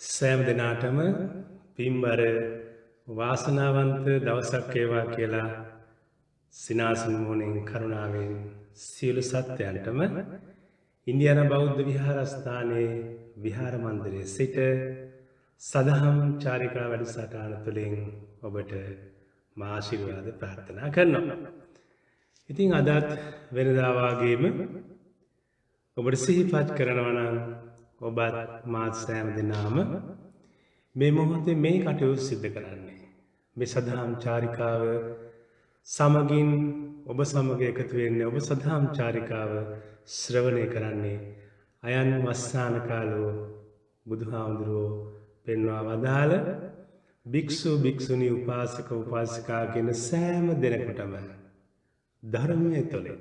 සෑම දිනාටම පින්බර වාසනාවන්ත දවසක් වේවා කියලා සිනාසන මුණින් කරුණාවෙන් සියලු සත්‍යයන්ටම ඉන්දියානු බෞද්ධ විහාරස්ථානයේ විහාර මන්දිරයේ සිට සදහම් චාරිකා වැඩසටහන තුළින් ඔබට මා ආශිර්වාද ප්‍රාර්ථනා කරනවා. ඉතින් අදත් වෙනදා වාගේම ඔබට සිහිපත් කරනවා නම් ඔබත් මාත් සෑම දිනම මේ මොහොතේ මේ කටයුතු සිදු කරන්නේ. මේ සදහම් චාරිකාව සමගින් ඔබ සමග එකතු වෙන්නේ, ඔබ සදහම් චාරිකාව ශ්‍රවණය කරන්නේ අයන් වස්සාන කාලෝ බුදුහාමුදුරුවෝ පෙන්වා වදාළ භික්ෂු භික්ෂුණී උපාසක උපාසිකා කියන සෑම දෙනෙකුටම ධර්මයේ තුලින්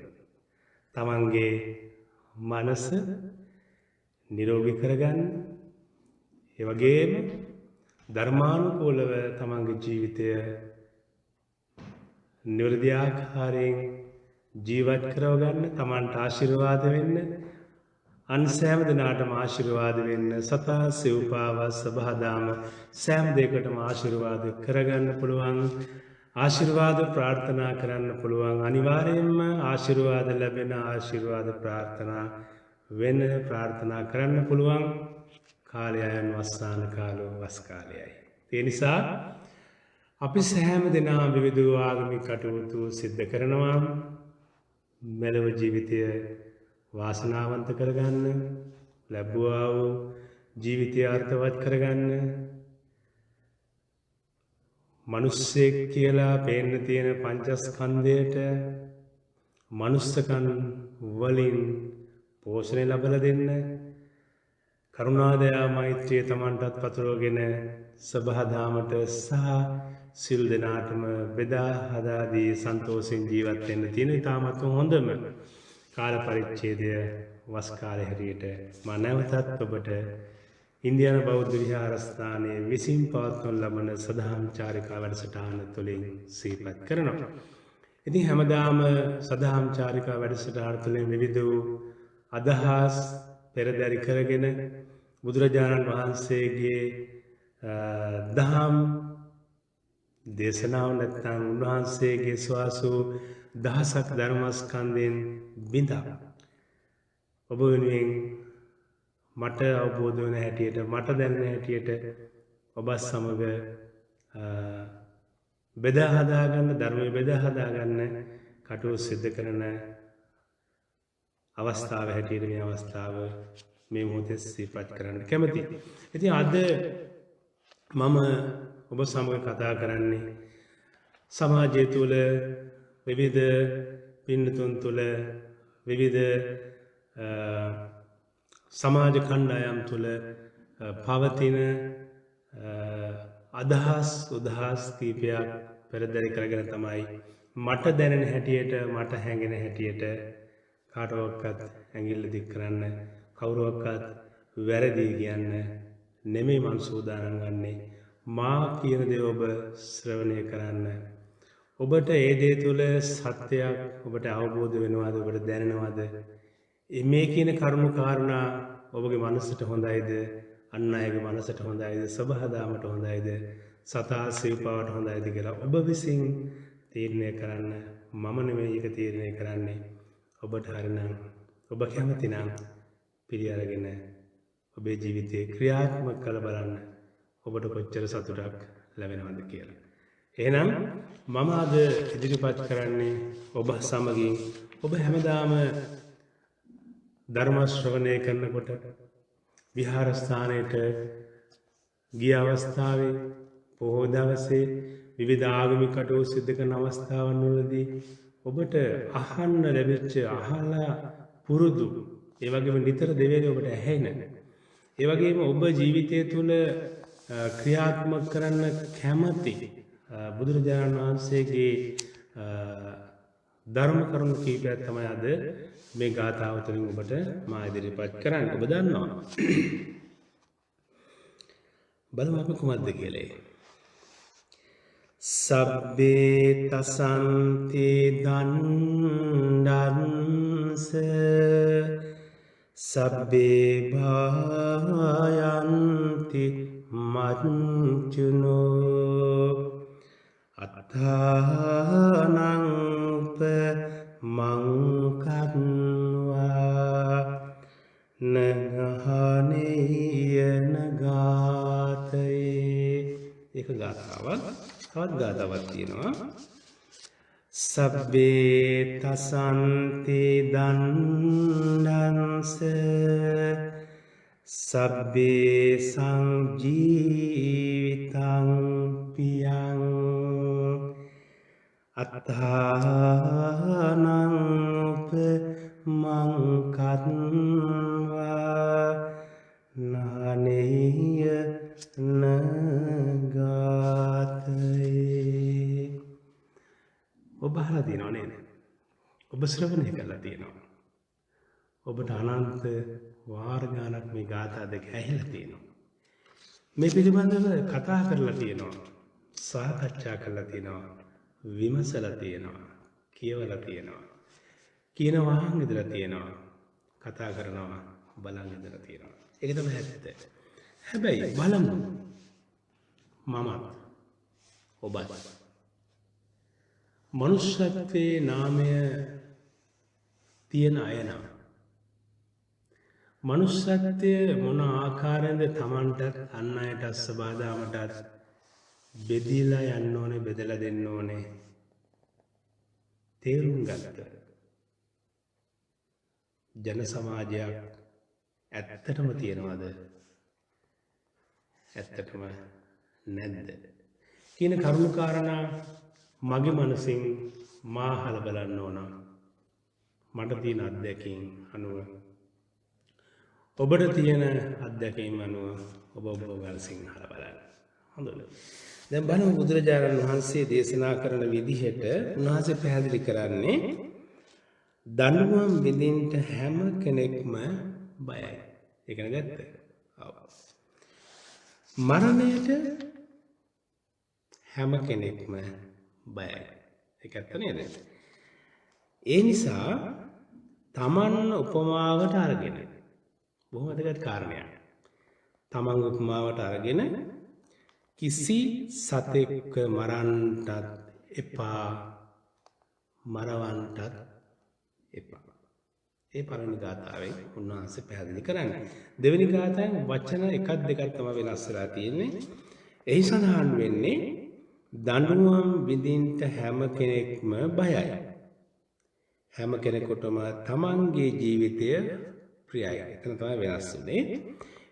තමන්ගේ මනස නිරෝගී කරගන්න, ඒ වගේම ධර්මානුකූලව තමන්ගේ ජීවිතය නිවැරදි ආකාරයෙන් ජීවත් කරවගන්න, තමන්ට ආශිර්වාද වෙන්න, අන් සෑම දිනාටම ආශිර්වාද වෙන්න, සතා සිව්පාව සබහාදාම සෑම දෙයකටම ආශිර්වාද කරගන්න පුළුවන්, ආශිර්වාද ප්‍රාර්ථනා කරන්න පුළුවන්, අනිවාර්යයෙන්ම ආශිර්වාද ලැබෙන ආශිර්වාද ප්‍රාර්ථනා වෙන ප්‍රාර්ථනා කරන්න පුළුවන් කාලයයන් වස්සාන කාලෝ වස් කාලයයි. ඒ නිසා අපි සෑම දෙනා විවිධ ආගමික කටයුතු සිද්ධ කරනවා මෙලොව ජීවිතය වාසනාවන්ත කරගන්න, ලැබුවා වූ ජීවිතය අර්ථවත් කරගන්න, මනුස්සයෙක් කියලා පේන්න තියෙන පංචස්කන්ධයට මනුස්සකම් වලින් පෝෂණය ලබලා දෙන්න, කරුණාදයා මෛත්‍රිය තමන්ටත් පතුරවගෙන සබහාදාමට සහ සිල් දෙනාටම බෙදා හදාදී සන්තෝෂෙන් ජීවත් වෙන්න තියෙන ඉතාමත් හොඳම කාල පරිච්ඡේදය වස් කාලය හැටියට මම නැවතත් ඔබට ඉන්දියානු බෞද්ධ විහාරස්ථානයේ විසින් පවත්වන ලබන සදහම් චාරිකා වැඩසටහන තුළින් සිහිපත් කරනවා. ඉතින් හැමදාම සදහම් චාරිකා වැඩසටහන තුළින් විවිධ වූ අදහස් පෙරදරි කරගෙන බුදුරජාණන් වහන්සේගේ දහම් දේශනාව නැත්නම් උන්වහන්සේගේ ස්වාසු දහසක් ධර්මස්කන්ධයෙන් බිඳා ඔබ වෙනුවෙන් මට අවබෝධ වන හැටියට, මට දැනෙන හැටියට ඔබ සමග බෙදා හදාගන්න, ධර්මයේ බෙදා හදාගන්න කටයුතු සිදු කරන අවස්ථාව හැටියට මේ අවස්ථාව මේ මොහොතේ සිහිපත් කරන්න කැමතියි. ඉතින් අද මම ඔබ සමග කතා කරන්නේ සමාජය තුළ විවිධ පින්නතුන් තුළ විවිධ සමාජ කණ්ඩායම් තුළ පවතින අදහස් උදහස් කීපයක් පෙරදරි කරගෙන තමයි මට දැනෙන හැටියට, මට හැඟෙන හැටියට කාටවත් ඇඟිල්ල දික් කරන්න, කවුරුවක්වත් වැරදි කියන්න නෙමෙයි මං සූදානම් ගන්නේ. මා කියන දේ ඔබ ශ්‍රවණය කරන්න. ඔබට ඒ දේ තුළ සත්‍යයක් ඔබට අවබෝධ වෙනවද, ඔබට දැනෙනවද? මේ කියන කරුණු කාරණා ඔබගේ මනසට හොඳයිද, අන් අයගේ මනසට හොඳයිද, සබහාදාමට හොඳයිද, සතා සිව්පාවට හොඳයිද කියලා ඔබ විසින් තීරණය කරන්න. මම නෙමෙයි ඒක තීරණය කරන්නේ. ඔබට හරිනම්, ඔබ කැමති නම් පිළි අරගෙන ඔබේ ජීවිතේ ක්‍රියාත්මක කළ බලන්න ඔබට කොච්චර සතුටක් ලැබෙනවද කියලා. එහෙනම් මම අද ඉදිරිපත් කරන්නේ ඔබ සමගින් ඔබ හැමදාම ධර්ම ශ්‍රවණය කරනකොට විහාරස්ථානයට ගිය අවස්ථාවේ, පොහොය දවසේ විවිධ ආගමික කටයුතු සිදු කරන අවස්ථාවන් වලදී ඔබට අහන්න ලැබිච්ච, අහලා පුරුදු, ඒ වගේම නිතර දෙවේලේ ඔබට ඇහෙන, ඒ වගේම ඔබ ජීවිතය තුළ ක්‍රියාත්මක කරන්න කැමති බුදුරජාණන් වහන්සේගේ ධර්ම කරුණු කීපයක් තමයි අද මේ ගාථාව තුළින් ඔබට මා ඉදිරිපත් කරන්නේ. ඔබ දන්නවා. බලමු අපි කුමක්ද කියලා. සබ්බේ තසන්ති දණ්ඩංස සබ්බේ භායන්ති මච්චුනෝ අත්තානංප මංකත්වා නගහනේයන ගාතයේ ඒක ගාථාවක්. තවත් ගාථාවක් තියෙනවා. සබ්බේ තසන්ති දණ්ඩංස සබ්බේ සංජීවිතං පියං අත්තානංප මංකත්වා නානේය නගාතයේ. ඔබ අහලා තියෙනව නේද? ඔබ ශ්‍රවණය කරලා තියෙනවා. ඔබට අනන්ත වාර ගානක් මේ ගාථා දෙක ඇහිලා තියෙනවා. මේ පිළිබඳව කතා කරලා තියෙනවා, සාකච්ඡා කරලා තියෙනවා, විමසලා තියෙනවා, කියවලා තියෙනවා, කියන වහන් ඉඳලා තියෙනවා, කතා කරනවා, බලන් ඉඳලා තියෙනවා. ඒක තමයි ඇත්ත. හැබැයි බලමු මමත් ඔබත් මනුෂ්‍යත්වයේ නාමය තියෙන අය නම් මනුෂ්‍යත්වය මොන ආකාරයෙන්ද Tamanටත් අන් අයටත් සබාදාමටත් බෙදීලා යන්න ඕනේ, බෙදලා දෙන්න ඕනේ තේරුම් ගත්ත ජන සමාජයක් ඇත්තටම තියෙනවද, ඇත්තටම නැද්ද කියන කරුණු කාරණා මගේ මනසින් මා අහලා බලන්න ඕන. මට තියෙන අත්දැකීම් අනුව, ඔබට තියෙන අත්දැකීම් අනුව ඔබ ඔබවන්සින් අහලා බලන්න. හොඳද? දැන් බලමු බුදුරජාණන් වහන්සේ දේශනා කරන විදිහට උන්වහන්සේ පැහැදිලි කරන්නේ දඬුවම් විඳින්න හැම කෙනෙක්ම බයයි. ඒක නේද? ඔව්. මරණයට හැම කෙනෙක්ම බයයි. ඒක ඇත්ත නේද? ඒ නිසා තමන් උපමාවට අරගෙන, බොහොම වැදගත් කාරණයක්. තමන් උපමාවට අරගෙන කිසි සතෙක් මරන්නටත් එපා, මරවන්නටත් එපා. ඒ පළවෙනි ගාථාවෙන් උන්වහන්සේ පැහැදිලි කරන්නේ. දෙවෙනි ගාථාවෙන් වචන එකක් දෙකක් තමයි වෙනස් වෙලා තියෙන්නේ. එහි සඳහන් වෙන්නේ දඬුවම් විඳින්න හැම කෙනෙක්ම බයයි. හැම කෙනෙකුටම තමන්ගේ ජීවිතය ප්‍රියයි. එතන තමයි වෙනස් වෙන්නේ.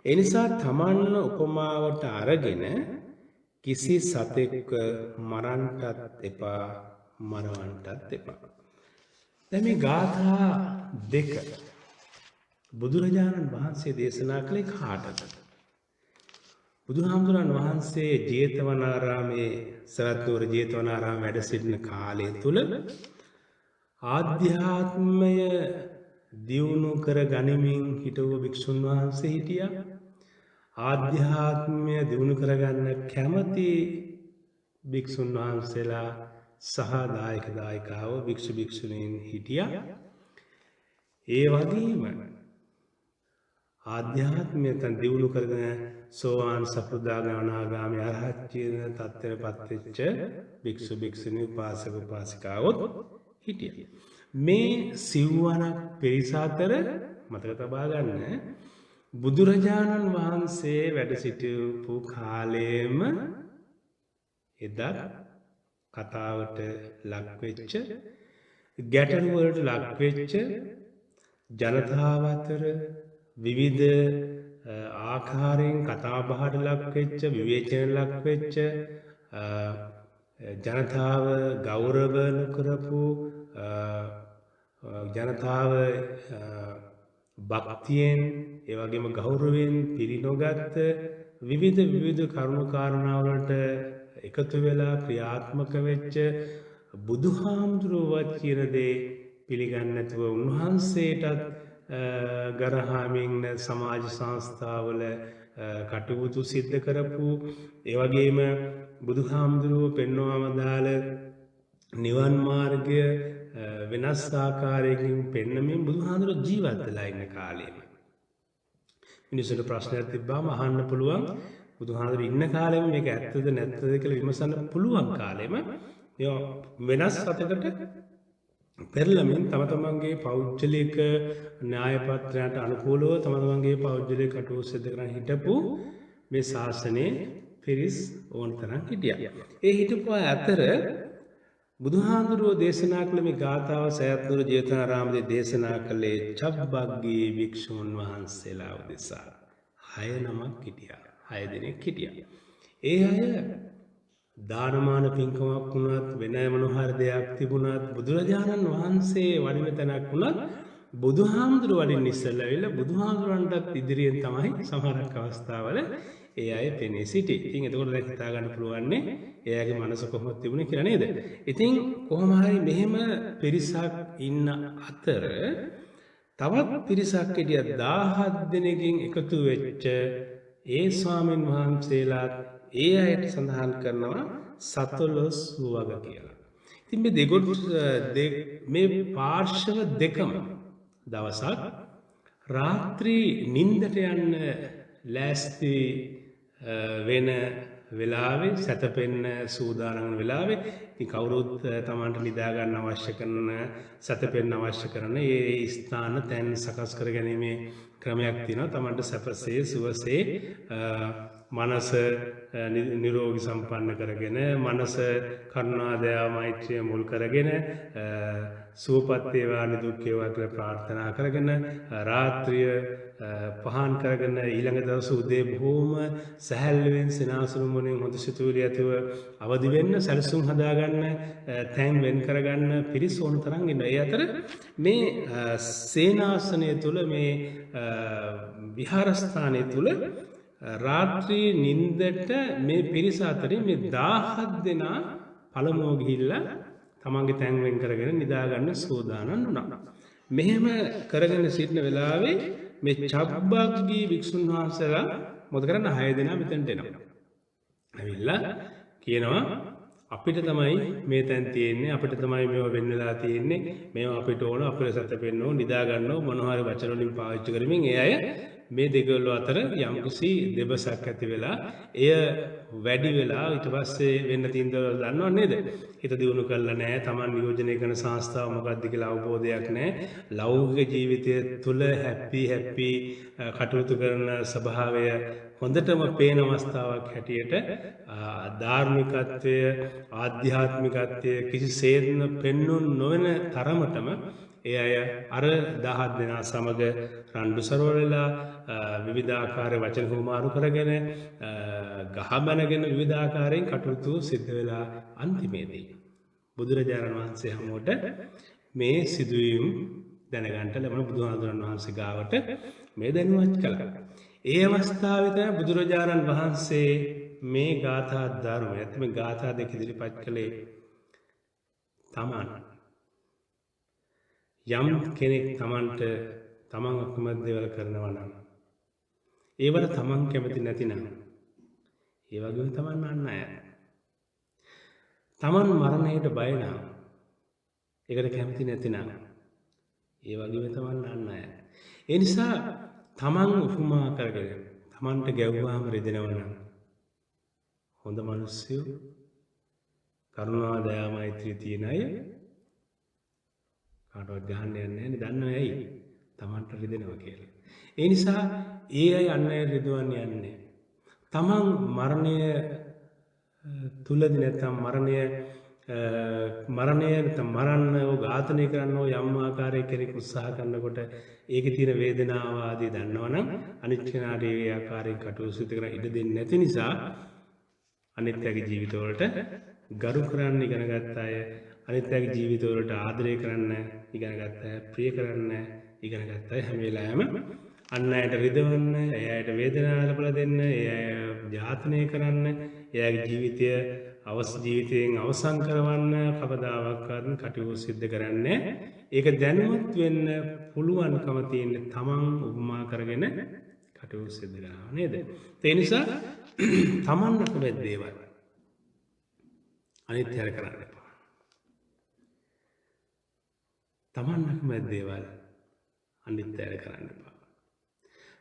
ඒ නිසා තමන් උපමාවට අරගෙන කිසි සතෙක් මරන්නටත් එපා, මරවන්නටත් එපා. දැන් මේ ගාථා දෙක බුදුරජාණන් වහන්සේ දේශනා කළේ කාටද? බුදුහාමුදුරන් වහන්සේ ජේතවනාරාමේ, සවැත්නුවර ජේතවනාරාම වැඩ සිටින කාලය තුල ආධ්‍යාත්මය දියුණු කර ගනිමින් හිටවු භික්ෂුන් වහන්සේ හිටියා. ආධ්‍යාත්මය දියුණු කරගන්න කැමති භික්ෂුන් වහන්සේලා සහ දායක දායිකාවෝ භික්ෂු භික්ෂුණීන් හිටියා. ඒ වගේම ආධ්‍යාත්මය දියුණු කරගෙන සෝවාන් සකෘදාගාමී අනාගාමී අරහත් කියන තත්ත්වයටපත් වෙච්ච භික්ෂු භික්ෂුණී උපාසක උපාසිකාවොත් හිටියා. මේ සිව්වනක් පිරිස අතර මතක තබා ගන්න, බුදුරජාණන් වහන්සේ වැඩ සිටපු කාලයේම එදත් කතාවට ලක්වෙච්ච, ගැටලුවලට ලක්වෙච්ච, ජනතාව අතර විවිධ ආකාරයෙන් කතාබහට ලක්වෙච්ච, විවේචන ලක්වෙච්ච, ජනතාව ගෞරව කරපු, ජනතාව භක්තියෙන් ඒ වගේම ගෞරවයෙන් පිළිනොගත් විවිධ කරුණු කාරණාවලට එකතු වෙලා ක්‍රියාත්මක වෙච්ච බුදුහාමුදුරුවෝ කියන දේ පිළිගන්නේ නැතුව උන්වහන්සේටත් ගරහාමින් සමාජ සංස්ථාවල කටයුතු සිද්ධ කරපු, ඒ වගේම බුදුහාමුදුරුවෝ පෙන්වවම දාල නිවන් මාර්ගය වෙනස් ආකාරයකින් පෙන්නමින් බුදුහාමුදුරුවෝ ජීවත් වෙලා ඉන්න කාලෙම මිනිස්සුන්ට ප්‍රශ්නයක් තිබ්බම අහන්න පුළුවන්, බුදුහාඳුර ඉන්න කාලෙම මේක ඇත්තද නැත්තද කියලා විමසන්න පුළුවන් කාලෙම වෙනස් අතකට පෙරළමින් තම තමන්ගේ පෞද්ගලික න්‍යාය පත්‍රයට අනුකූලව තම තමන්ගේ පෞද්ගලික කටයුතු සිදු කරන් හිටපු මේ ශාසනයේ පිරිස් ඕන තරම් හිටියා. ඒ හිටපු අතර බුදුහාඳුරෝ දේශනා කළ මේ ගාථාව සයත්නුර ජේතවනාරාමයේ දේශනා කළේ චබ්බග්ගී භික්ෂූන් වහන්සේලා උදෙසා 6 නමක් හිටියා. 6 දෙනෙක් හිටියා. ඒ අය දානමාන පින්කමක් වුණත් වෙන මොන හරි දෙයක් තිබුණත් බුදුරජාණන් වහන්සේ වඩින තැනක් වුණත් බුදුහාමුදුරුවෝ වඩින්න ඉස්සෙල්ලා වෙලා බුදුහාමුදුරන්ටත් ඉදිරියෙන් තමයි සමහරක් අවස්ථාවල ඒ අය පෙනී සිටි. ඉතින් එතකොට දැන් හිතා ගන්න පුළුවන්නේ එයාගේ මනස කොහොමද තිබුණේ කියලා නේද? ඉතින් කොහොම හරි මෙහෙම පිරිසක් ඉන්න අතර තවත් පිරිසක් හිටියා 17 දෙනෙකින් එකතු වෙච්ච ඒ ස්වාමීන් වහන්සේලා ඒ අයට සඳහන් කරනවා 14 වග කියලා. ඉතින් මේ පාර්ශව දෙකම දවසක් රාත්‍රී නින්දට යන්න ලෑස්ති වෙන වෙලාවේ සැතපෙන්න සූදානම් වෙලාවේ ඉතින් කවුරුත් තමන්ට නිදා ගන්න අවශ්‍ය කරන සැතපෙන්න අවශ්‍ය කරන ඒ ස්ථාන තැන් සකස් කර ගැනීමේ ක්‍රමයක් තියෙනවා. තමන්ට සැපසේ සුවසේ මනස නිරෝගී සම්පන්න කරගෙන මනස කරුණා දයා මෛත්‍රිය මුල් කරගෙන සුවපත් වේවා නිදුක් වේවා කියලා ප්‍රාර්ථනා කරගෙන රාත්‍රිය පහන් කරගෙන ඊළඟ දවස් උදේ බොහොම සැහැල්ලුවෙන් සෙනාසුරු මොනින් හොඳ සිතුවිලි ඇතුව අවදි වෙන්න සැලසුම් හදාගන්න තැන් වෙන් කරගන්න පිරිස ඕන තරම් ඉන්නවා. ඒ අතර මේ සේනාසනය තුල මේ විහාරස්ථානය තුල රාත්‍රී නින්දට මේ පිරිස අතරින් මේ 17 දෙනා පළමුව ගිහිල්ලා තමන්ගේ තැන් වෙන් කරගෙන නිදා ගන්න සූදානම් වුණා. මෙහෙම කරගෙන සිටින වෙලාවේ මේ චබ්බග්ගී භික්ෂුන් වහන්සේලා මොකද කරන්නේ 6 දෙනා මෙතනට එනවා. ඇවිල්ලා කියනවා අපිට තමයි මේ තැන් තියෙන්නේ අපිට තමයි මේව වෙන්න වෙලා තියෙන්නේ මේව අපිට ඕන අපිට සැතපෙන්න ඕන නිදා ගන්නව මොනවා හරි වචන වලින් පාවිච්චි කරමින් ඒ අය මේ දෙකවල අතර යම්කිසි දෙබසක් ඇති වෙලා එය වැඩි වෙලා ඊට පස්සේ වෙන්න තියෙන දවල් දන්නව නේද? හිත දියුණු කරලා නැහැ. Taman නියෝජනය කරන සංස්ථාව මොකක්ද කියලා අවබෝධයක් නැහැ. ලෞකික ජීවිතය තුළ හැපි කටයුතු කරන ස්වභාවය හොඳටම පේන අවස්ථාවක් හැටියට ධාර්මිකත්වය ආධ්‍යාත්මිකත්වය කිසිසේත්ම පෙන්වුම් නොවන තරමටම ඒ අය අර 17 දෙනා සමග රණ්ඩු සරවලලා විවිධාකාර වචන හුමාරු කරගෙන ගහබැනගෙන විවිධාකාරයෙන් කටයුතු සිද්ධ වෙලා අන්තිමේදී බුදුරජාණන් වහන්සේ හමුවට මේ සිදුවීම් දැනගන්න ලැබුණ බුදුහාමුදුරන් වහන්සේ ගාවට මේ දැනුවත් කළා. ඒ අවස්ථාවේ තමයි බුදුරජාණන් වහන්සේ මේ ගාථා ධර්මය ඇත්ත මේ ගාථා දෙක ඉදිරිපත් කළේ තමන් යම් කෙනෙක් තමන්ට තමන් අකුමත් දේවල් කරනවා නම් ඒවට තමන් කැමති නැතිනම් ඒ වගේම තමන් අන්න අය තමන් මරණයට බය නම් ඒකට කැමති නැතිනම් ඒ වගේම තමන් අන්න අය ඒ නිසා තමන් උපමා කරගෙන තමන්ට ගැව්වාම රිදෙනවා නම් හොඳ මිනිස්සු කරුණා දයා මෛත්‍රිය තියෙන අය කාටවත් ගහන්න යන්නේ නැහැ නේ දන්නව ඇයි තමන්ට රිදෙනවා කියලා. ඒ නිසා ඒ අය අන් අය රිදවන්න යන්නේ. තමන් මරණය තුලදී නැත්නම් මරණය නැත්නම් මරන්නව ඝාතනය කරන්නව යම් ආකාරයක කෙනෙක් උත්සාහ කරනකොට ඒකේ තියෙන වේදනාව ආදී දන්නවනම් අනිත් කෙනාට ඒ ආකාරයෙන් කටයුතු සිදු කරන්න ඉඩ දෙන්නේ නැති නිසා අනිත්‍යගේ ජීවිතවලට ගරු කරන්න ඉගෙන ගත්ත අය අනිත්‍යගේ ජීවිතවලට ආදරය කරන්න ඉගෙන ගත්ත අය ප්‍රිය කරන්න ඉගෙන ගත්ත අය හැම වෙලාවෙම අන් අයට රිදවන්න, ඒ අයට වේදනාව ලබා දෙන්න, ඒ අය ඝාතනය කරන්න, එයාගේ ජීවිතයෙන් අවසන් කරවන්න කවදාවත් කටයුතු සිදු කරන්නේ. ඒක දැනුවත් වෙන්න පුළුවන්කම තියෙන තමන් උපමා කරගෙන කටයුතු සිදු කරනවා නේද? ඒ නිසා තමන් අකුමැති දේවල් අනිත්‍යර කරන්න එපා. තමන් අකුමැති දේවල් අනිත්‍යර කරන්න එපා.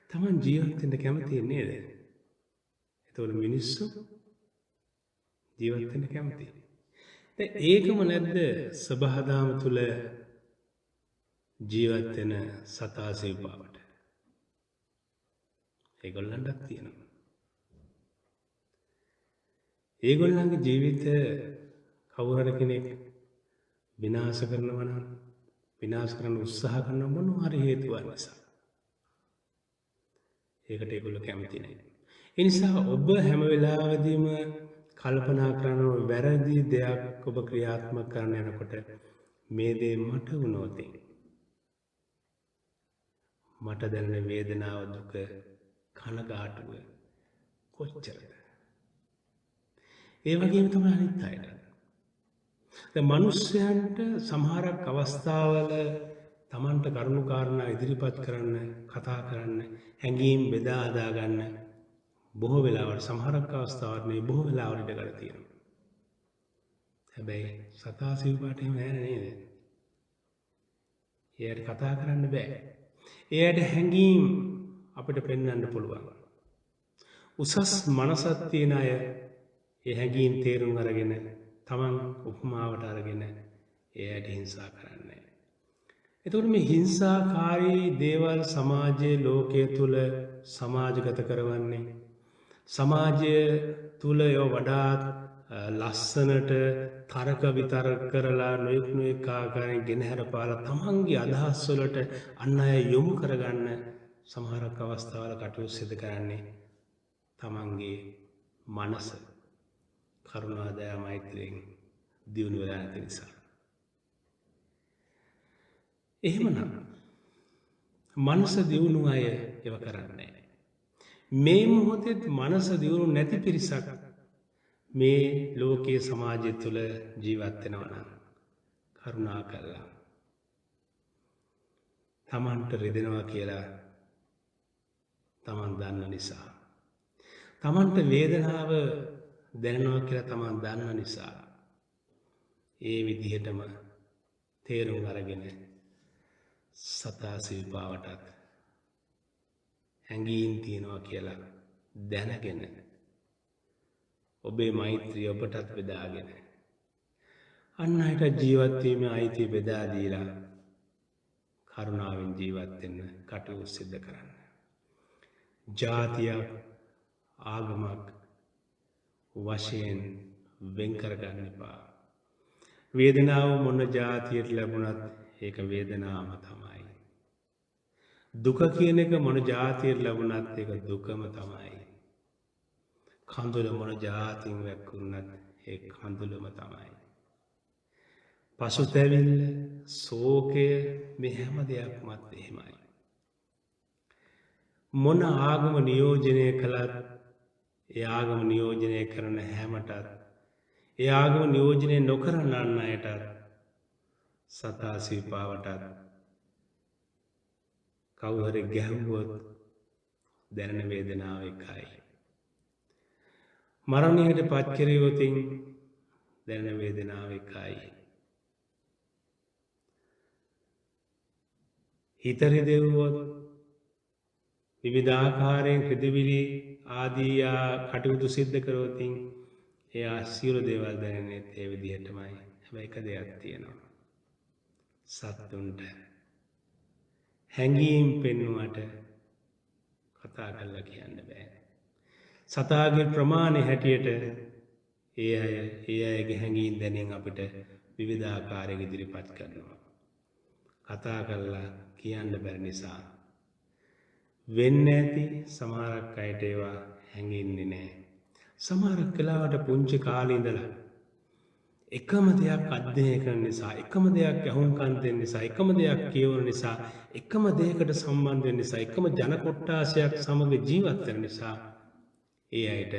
තමන් ජීවත් වෙන්න කැමති නේද? එතකොට මිනිස්සු ජීවත් වෙන්න කැමති. දැන් ඒකම නැද්ද සබහාදාම තුල ජීවත් වෙන සතා සිව්පාවට? ඒගොල්ලන්ටත් තියෙනවා. ඒගොල්ලන්ගේ ජීවිත කවුරු හරි කෙනෙක් විනාශ කරනවා නම් විනාශ කරන්න උත්සාහ කරන මොනවා හරි හේතුවක් නිසා. ඒකට ඒගොල්ලෝ කැමති නැහැ. ඒ නිසා ඔබ හැම වෙලාවෙදීම කල්පනා කරන වැරදි දෙයක් ඔබ ක්‍රියාත්මක කරන්න යනකොට මේ දේ මට වුණොත් මට දැනෙන වේදනාව දුක කනගාටුව කොච්චරද? ඒ වගේම තමයි අනිත් අයට. දැන් මිනිස්යන්ට සමහරක් අවස්ථාවල Tamanට කරුණු කාරණා ඉදිරිපත් කරන්න, කතා කරන්න, හැඟීම් බෙදා හදා ගන්න බොහෝ වෙලාවට සමහරක් අවස්ථාවට මේ බොහෝ වෙලාවට ඉඩ ගන්න තියෙනවා. හැබැයි සතා සිව්පාට එහෙම නැහැ නේද? එයාට කතා කරන්න බෑ. එයාට හැඟීම් අපිට පෙන්වන්න පුළුවන්. උසස් මනසක් තියෙන අය ඒ හැඟීම් තේරුම් අරගෙන Taman උපමාවට අරගෙන එයාට හිංසා කරන්නේ. එතකොට මේ හිංසාකාරී දේවල් සමාජයේ ලෝකයේ තුල සමාජගත කරවන්නේ සමාජය තුල ඒව වඩාත් ලස්සනට තරක විතරක කරලා නොයෙක් ආකාරයෙන් ගෙනහැර පාලා තමන්ගේ අදහස් වලට අන් අය යොමු කරගන්න සමහරක් අවස්ථාවල කටයුතු සිදු කරන්නේ තමන්ගේ මනස කරුණා දයා මෛත්‍රියෙන් දියුණු වෙලා නැති නිසා. එහෙමනම් මනස දියුණු අය ඒව කරන්නේ නැහැ. මේ මොහොතේ මනස දියුණු නැති පිරිසක් මේ ලෝකයේ සමාජය තුළ ජීවත් වෙනවා නම් කරුණා කරලා තමන්ට රිදෙනවා කියලා තමන් දන්න නිසා තමන්ට වේදනාව දැනෙනවා කියලා තමන් දන්න නිසා ඒ විදිහටම තේරුම් අරගෙන සතා සිව්පාවටත් හැඟීම් තියනවා කියලා දැනගෙන ඔබේ මෛත්‍රිය ඔබටත් බෙදාගෙන අන් අයට ජීවත් වීමේ අයිතිය බෙදා දීලා කරුණාවෙන් ජීවත් වෙන්න කටයුතු සිදු කරන්න. ජාතියක් ආගමක් වශයෙන් වෙන් කරගන්න එපා. වේදනාව මොන ජාතියට ලැබුණත් ඒක වේදනාවම තමයි. දුක කියන එක මොන ජාතියට ලැබුණත් ඒක දුකම තමයි. කඳුල මොන ජාතියෙන් වැක්කුණත් ඒ කඳුලම තමයි. පසුතැවිල්ල, ශෝකය මේ හැම දෙයක්මත් එහෙමයි. මොන ආගම නියෝජනය කළත් ඒ ආගම නියෝජනය කරන හැමටත් ඒ ආගම නියෝජනය නොකරන අන් අයටත් සතා සිව්පාවටත් කවුරු හරි ගැහුවොත් දැනෙන වේදනාව එකයි. මරණයට පත් කෙරුවොතින් දැනෙන වේදනාව එකයි. හිත රිදෙව්වොත් විවිධාකාරයෙන් ක්‍රිදවිලි ආදී කටයුතු සිද්ධ කරොතින් එයා සියලු දේවල් දැනෙන්නේ ඒ විදිහටමයි. හැබැයි එක දෙයක් තියෙනවා. සත්තුන්ට හැඟීම් පෙන්නුවට කතා කරලා කියන්න බෑ. සතාගේ ප්‍රමාණය හැටියට ඒ අයගේ හැඟීම් දැනීම් අපිට විවිධාකාරයක ඉදිරිපත් කරනවා. කතා කරලා කියන්න බැරි නිසා වෙන්න ඇති සමහරක් අයට ඒවා හැඟෙන්නේ නැහැ. සමහරක් වෙලාවට පුංචි කාලේ ඉඳලා එකම දෙයක් අධ්‍යයනය කරන නිසා, එකම දෙයක් අහුම්කම් දෙන්න නිසා, එකම දෙයක් කියවන නිසා, එකම දෙයකට සම්බන්ධ වෙන නිසා, එකම ජන කොට්ටාසයක් සමග ජීවත් වෙන නිසා ඒ අයට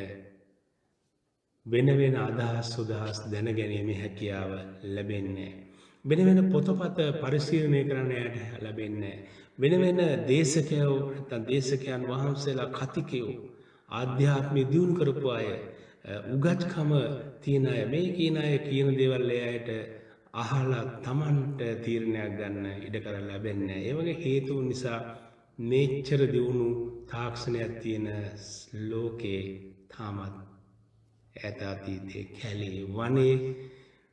වෙන වෙන අදහස් සුදහස් දැනගැනීමේ හැකියාව ලැබෙන්නේ නැහැ. වෙන වෙන පොතපත පරිශීලනය කරන්න යට ලැබෙන්නේ නැහැ. වෙන වෙන දේශකයෝ නැත්නම් දේශකයන් වහන්සේලා කතිකයෝ ආධ්‍යාත්මික දියුණු කරපු අය උගත්කම තියෙන අය මේ කියන අය කියන දේවල් එයාට අහලා Tamanට තීරණයක් ගන්න ඉඩ කර ලැබෙන්නේ නැහැ. ඒ වගේ හේතුන් නිසා මේච්චර දියුණු තාක්ෂණයක් තියෙන ලෝකේ තාමත් ඈත අතීතයේ කැලේ වනේ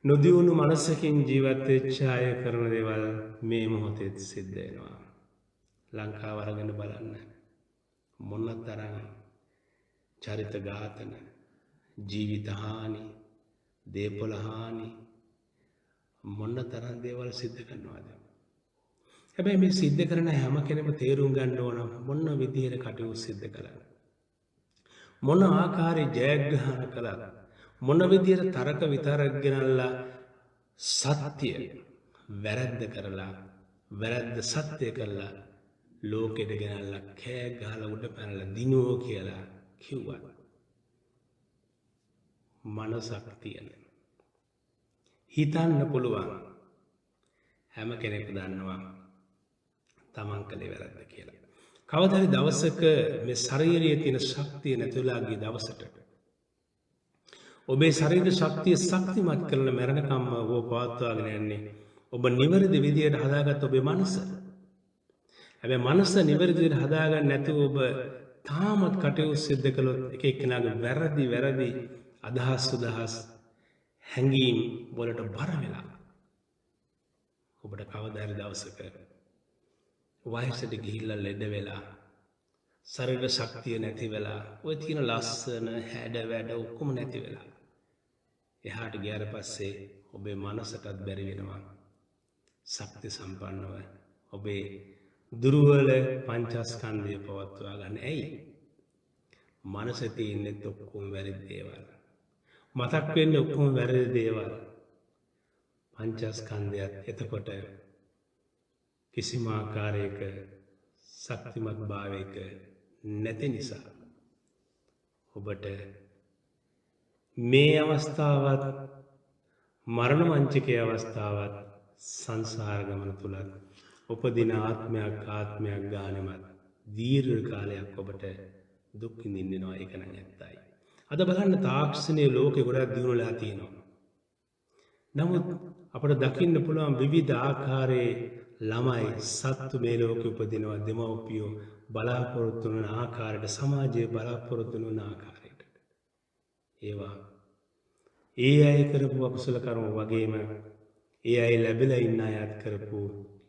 නොදියුණු මනසකින් ජීවත් වෙච්ච අය කරන දේවල් මේ මොහොතේ සිද්ධ වෙනවා. ලංකාව අරගෙන බලන්න මොනතරම් චරිත ඝාතන, ජීවිත හානි, දේපොළ හානි මොනතරම් දේවල් සිද්ධ කරනවද? හැබැයි මේ සිද්ධ කරන හැම කෙනෙම තේරුම් ගන්න ඕන මොන විදිහට කටයුතු සිද්ධ කළාද, මොන ආකාරයේ ජයග්‍රහණ කළාද, මොන විදිහට තරක විතරක් ගෙනල්ලා සත්‍ය වැරද්ද කරලා වැරද්ද සත්‍ය කරලා ලෝකෙට ගෙනල්ලා කෑ ගහලා උඩ පැනලා දිනුවෝ කියලා කිව්වා. මනසක් තියෙන හිතන්න පුළුවන් හැම කෙනෙක් දන්නවා තමන් කළේ වැරද්ද කියලා. කවදා හරි දවසක මේ ශරීරයේ තියෙන ශක්තිය නැතිලා ගිය දවසට ඔබේ ශරීර ශක්තිය ශක්තිමත් කරලා මරණකම්ම ඔබ පවත්වාගෙන යන්නේ ඔබ නිවැරදි විදියට හදාගත්ත ඔබේ මනස. හැබැයි මනස නිවැරදි විදියට හදාගන්න නැතුව ඔබ තාමත් කටයුතු සිද්ධ කළොත් එක එක්කෙනාගේ වැරදි අදහස් සුදහස් හැඟීම් වලට බර වෙලා ඔබට කවදා හරි දවසක වයසට ගිහිල්ලා ලෙඩ වෙලා ශරීර ශක්තිය නැති වෙලා ඔය තියෙන ලස්සන හැඩ වැඩ ඔක්කොම නැති වෙලා එහාට ගියාට පස්සේ ඔබේ මනසටත් බැරි වෙනවා ශක්ති සම්පන්නව ඔබේ දුර්වල පංචස්කන්ධය පවත්වා ගන්න. ඇයි? මනසේ තියෙන්නේ ඔක්කොම වැරදි දේවල්. මතක් වෙන්නේ ඔක්කොම වැරදි දේවල්. පංචස්කන්ධයත් එතකොට කිසිම ආකාරයක ශක්තිමත් භාවයක නැති නිසා ඔබට මේ අවස්ථාවත් මරණ මංචකයේ අවස්ථාවත් සංසාර ගමන තුලත් උපදින ආත්මයක් ගානෙමත් දීර්ඝ කාලයක් ඔබට දුක් විඳින්න වෙනවා. ඒක නම් ඇත්තයි. අද බලන්න තාක්ෂණයේ ලෝකේ ගොඩක් දියුණුවලා තියෙනවා. නමුත් අපට දකින්න පුළුවන් විවිධ ආකාරයේ ළමයි සත්තු මේ ලෝකෙ උපදිනවා. දෙමව්පියෝ බලාපොරොත්තු වන ආකාරයට, සමාජයේ බලාපොරොත්තු වන ආකාරයට. ඒවා ඒ අය කරපු අකුසල කර්ම වගේම ඒ අය ලැබිලා ඉන්න අයත් කරපු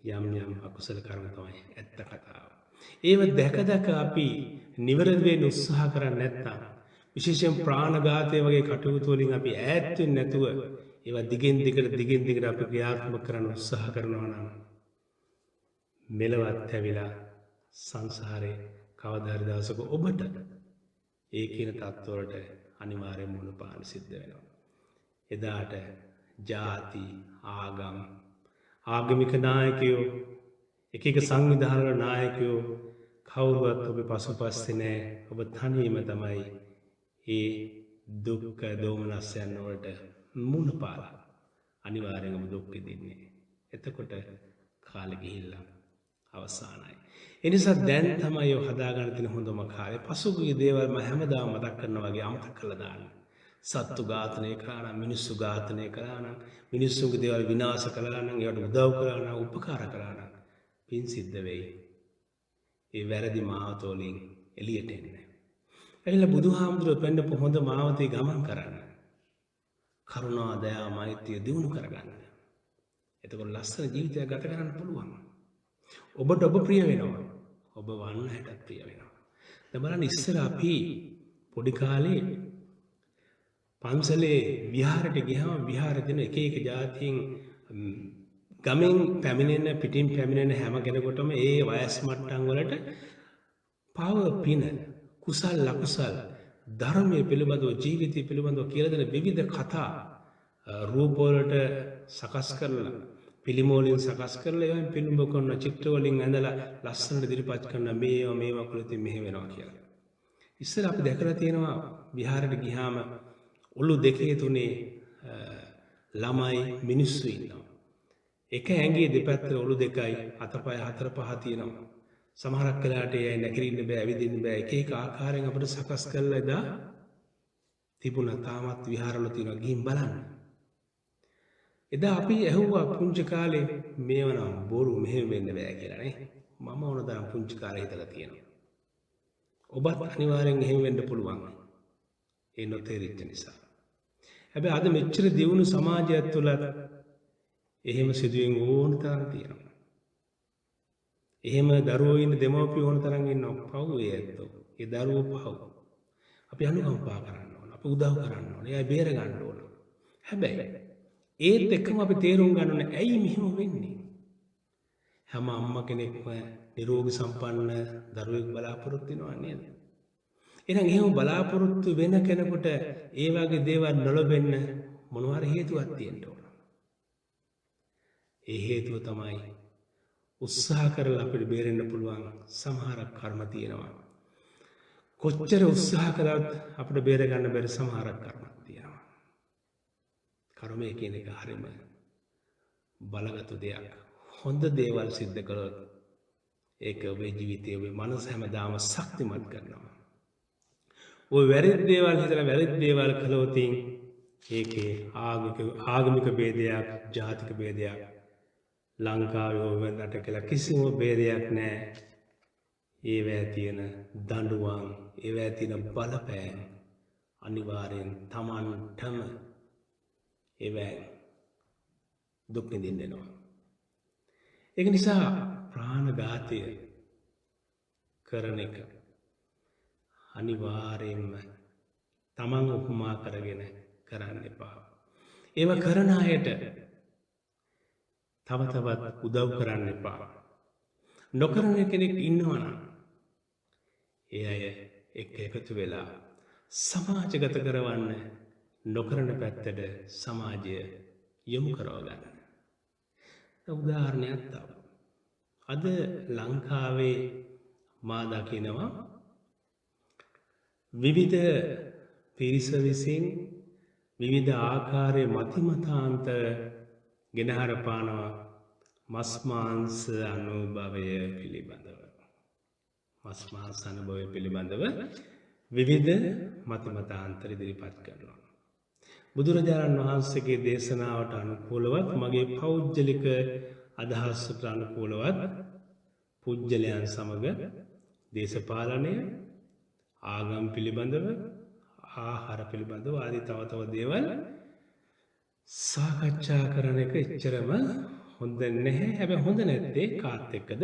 යම් අකුසල කර්ම තමයි ඇත්ත කතාව. ඒව දැක අපි නිවැරදි වෙන්න උත්සාහ කරන්නේ නැත්නම්, විශේෂයෙන් ප්‍රාණඝාතය වගේ කටයුතු වලින් අපි ඈත් වෙන්නේ නැතුව ඒවා දිගින් දිගට අපි ක්‍රියාත්මක කරන්න උත්සාහ කරනවා නම් මෙලවත් ඇවිලා සංසාරේ කවදා හරි දවසක ඔබට ඒ කියන තත්ත්වවලට අනිවාර්යයෙන් මුහුණ පාන්න සිද්ධ වෙනවා. එදාට ජාති, ආගම්, ආගමික නායකයෝ, එක සංවිධාන නායකයෝ කවුරුවත් ඔබේ පසුපස්සේ නැහැ. ඔබ තනියම තමයි ඒ දුක්ඛ දෝමනස්යන් වලට මුහුණ පාලා අනිවාර්යයෙන්ම ඔබ දුක් විඳින්නේ. එතකොට කාලෙ ගිහිල්ලා අවසానයි. ඒ නිසා දැන් තමයි ඔය හදාගන්න තියෙන හොඳම කාලේ. පසුගිය දේවල් මම හැමදාම මතක් කරනවා වගේ අමතක කරලා දාන්න. සත්තු ඝාතනය කළා නම්, මිනිස්සු ඝාතනය කළා නම්, මිනිස්සුන්ගේ දේවල් විනාශ කළා නම්, ඒවට උදව් කළා නම්, උපකාර කළා නම් පින් සිද්ධ වෙයි. ඒ වැරදි මාවත වලින් එළියට එන්නේ. එනිසා බුදුහාමුදුරුවෝ පෙන්නපු හොඳ මාවතේ ගමන් කරන්න. කරුණා, දයා, මෛත්‍රිය දිනු කරගන්න. එතකොට ලස්සන ජීවිතයක් ගත කරන්න පුළුවන්. ඔබට ඔබ ප්‍රිය වෙනවා. ඔබ වන්න හැටත් ප්‍රිය වෙනවා. දැන් බලන්න ඉස්සර අපි පොඩි කාලේ පන්සලේ විහාරයට ගියාම විහාරේ දෙන එක જાතියින් ගමෙන් පැමිණෙන පිටින් පැමිණෙන හැම කෙනෙකුටම ඒ වයස් මට්ටම් වලට පව පින කුසල් අකුසල් ධර්මයේ පිළිබඳව ජීවිතය පිළිබඳව කියලා දෙන විවිධ කතා රූප වලට සකස් කරලා පිළිමෝලින් සකස් කරලා ඒවෙන් පිළිඹ කරන චිත්‍ර වලින් ඇඳලා ලස්සනට ඉදිරිපත් කරන මේවා කුලිතින් මෙහෙ වෙනවා කියලා. ඉස්සර අපි දැකලා තියෙනවා විහාරයට ගියාම ඔළු දෙකේ තුනේ ළමයි මිනිස්සු ඉන්නවා. එක ඇඟේ දෙපැත්තට ඔළු දෙකයි, අතපය 4-5 තියෙනවා. සමහරක් වෙලාවට ඒ නැගිටින්න බෑ, ඇවිදින්න බෑ. එක ආකාරයෙන් අපිට සකස් කරලා එදා තිබුණා. තාමත් විහාරවල තියෙනවා. ගිහින් බලන්න. එදා අපි ඇහුවා පුංචි කාලේ මේවනම් බොරු මෙහෙම වෙන්න බෑ කියලා නේ. මම ඕන තරම් පුංචි කාලේ හිතලා තියෙනවා. ඔබත් අනිවාර්යෙන් එහෙම වෙන්න පුළුවන්. ඒ නොතේරිච්ච නිසා. හැබැයි අද මෙච්චර දියුණු සමාජයක් තුළ එහෙම සිදුවෙන් ඕන තරම් තියෙනවා. එහෙම දරුවෝ ඉන්න දෙමව්පියෝ ඕන තරම් ඉන්නවා. පව් ඒ ඇත්තෝ. ඒ දරුවෝ පව්. අපි අනුකම්පා කරන්න ඕන. අපි උදව් කරන්න ඕන. එයා බේර ගන්න ඕන. හැබැයි ඒත් එක්කම අපි තේරුම් ගන්න ඕනේ ඇයි මෙහෙම වෙන්නේ? හැම අම්මා කෙනෙක්ම නිරෝගී සම්පන්න දරුවෙක් බලාපොරොත්තු වෙනවා නේද? එහෙනම් එහෙම බලාපොරොත්තු වෙන කෙනෙකුට ඒ වගේ දේවල් නොලබෙන්න මොනවා හේතුවක් තියෙන්න ඕන. ඒ හේතුව තමයි උත්සාහ කරලා අපිට බේරෙන්න පුළුවන් සමහර කර්ම තියෙනවා. කොච්චර උත්සාහ කළත් අපිට බේර ගන්න බැරි සමහර කර්මක් තියෙනවා. කර්මය කියන එක හරිම බලගත් දෙයක්. හොඳ දේවල් සිද්ධ කළොත් ඒක ඔබේ ජීවිතයේ ඔබේ මනස හැමදාම ශක්තිමත් කරනවා. ඔය වැරදි දේවල් හිතලා වැරදි දේවල් කළොත් ඒකේ ආගමික ભેදයක්, ජාතික ભેදයක් ලංකාවේ වෙනකට කියලා කිසිම ભેදයක් නැහැ. ඒවැය තියෙන දඬුවම්, ඒවැය තියෙන බලපෑම් අනිවාර්යෙන් Tamanටම ඒවැය දුක් විඳින්න වෙනවා. ඒක නිසා ප්‍රාණඝාතය කරන එක අනිවාර්යෙන්ම Taman උපමා කරගෙන කරන්න එපා. ඒව කරන අයට තව තවත් උදව් කරන්න එපා. නොකරන කෙනෙක් ඉන්නවනම් ඒ අය එක්ක එකතු වෙලා සමාජගත කරවන්න නොකරන පැත්තට සමාජය යොමු කරව ගන්න. උදාහරණයක් තව. අද ලංකාවේ මා දකිනවා විවිධ පිරිස විසින් විවිධ ආකාරයේ මතිමතාන්තර ගෙනහර පානවා මස් මාංශ අනුභවය පිළිබඳව. මස් මාංශ අනුභවය පිළිබඳව විවිධ මතිමතාන්තර ඉදිරිපත් කරනවා. බුදුරජාණන් වහන්සේගේ දේශනාවට අනුකූලවත් මගේ පෞද්ගලික අදහසට අනුකූලවත් පුජ්‍යලයන් සමග දේශපාලනය, ආගම් පිළිබඳව, ආහාර පිළිබඳව ආදී තව තව දේවල් සාකච්ඡා කරන එක එච්චරම හොඳ නැහැ. හැබැයි හොඳ නැත්තේ කාත් එක්කද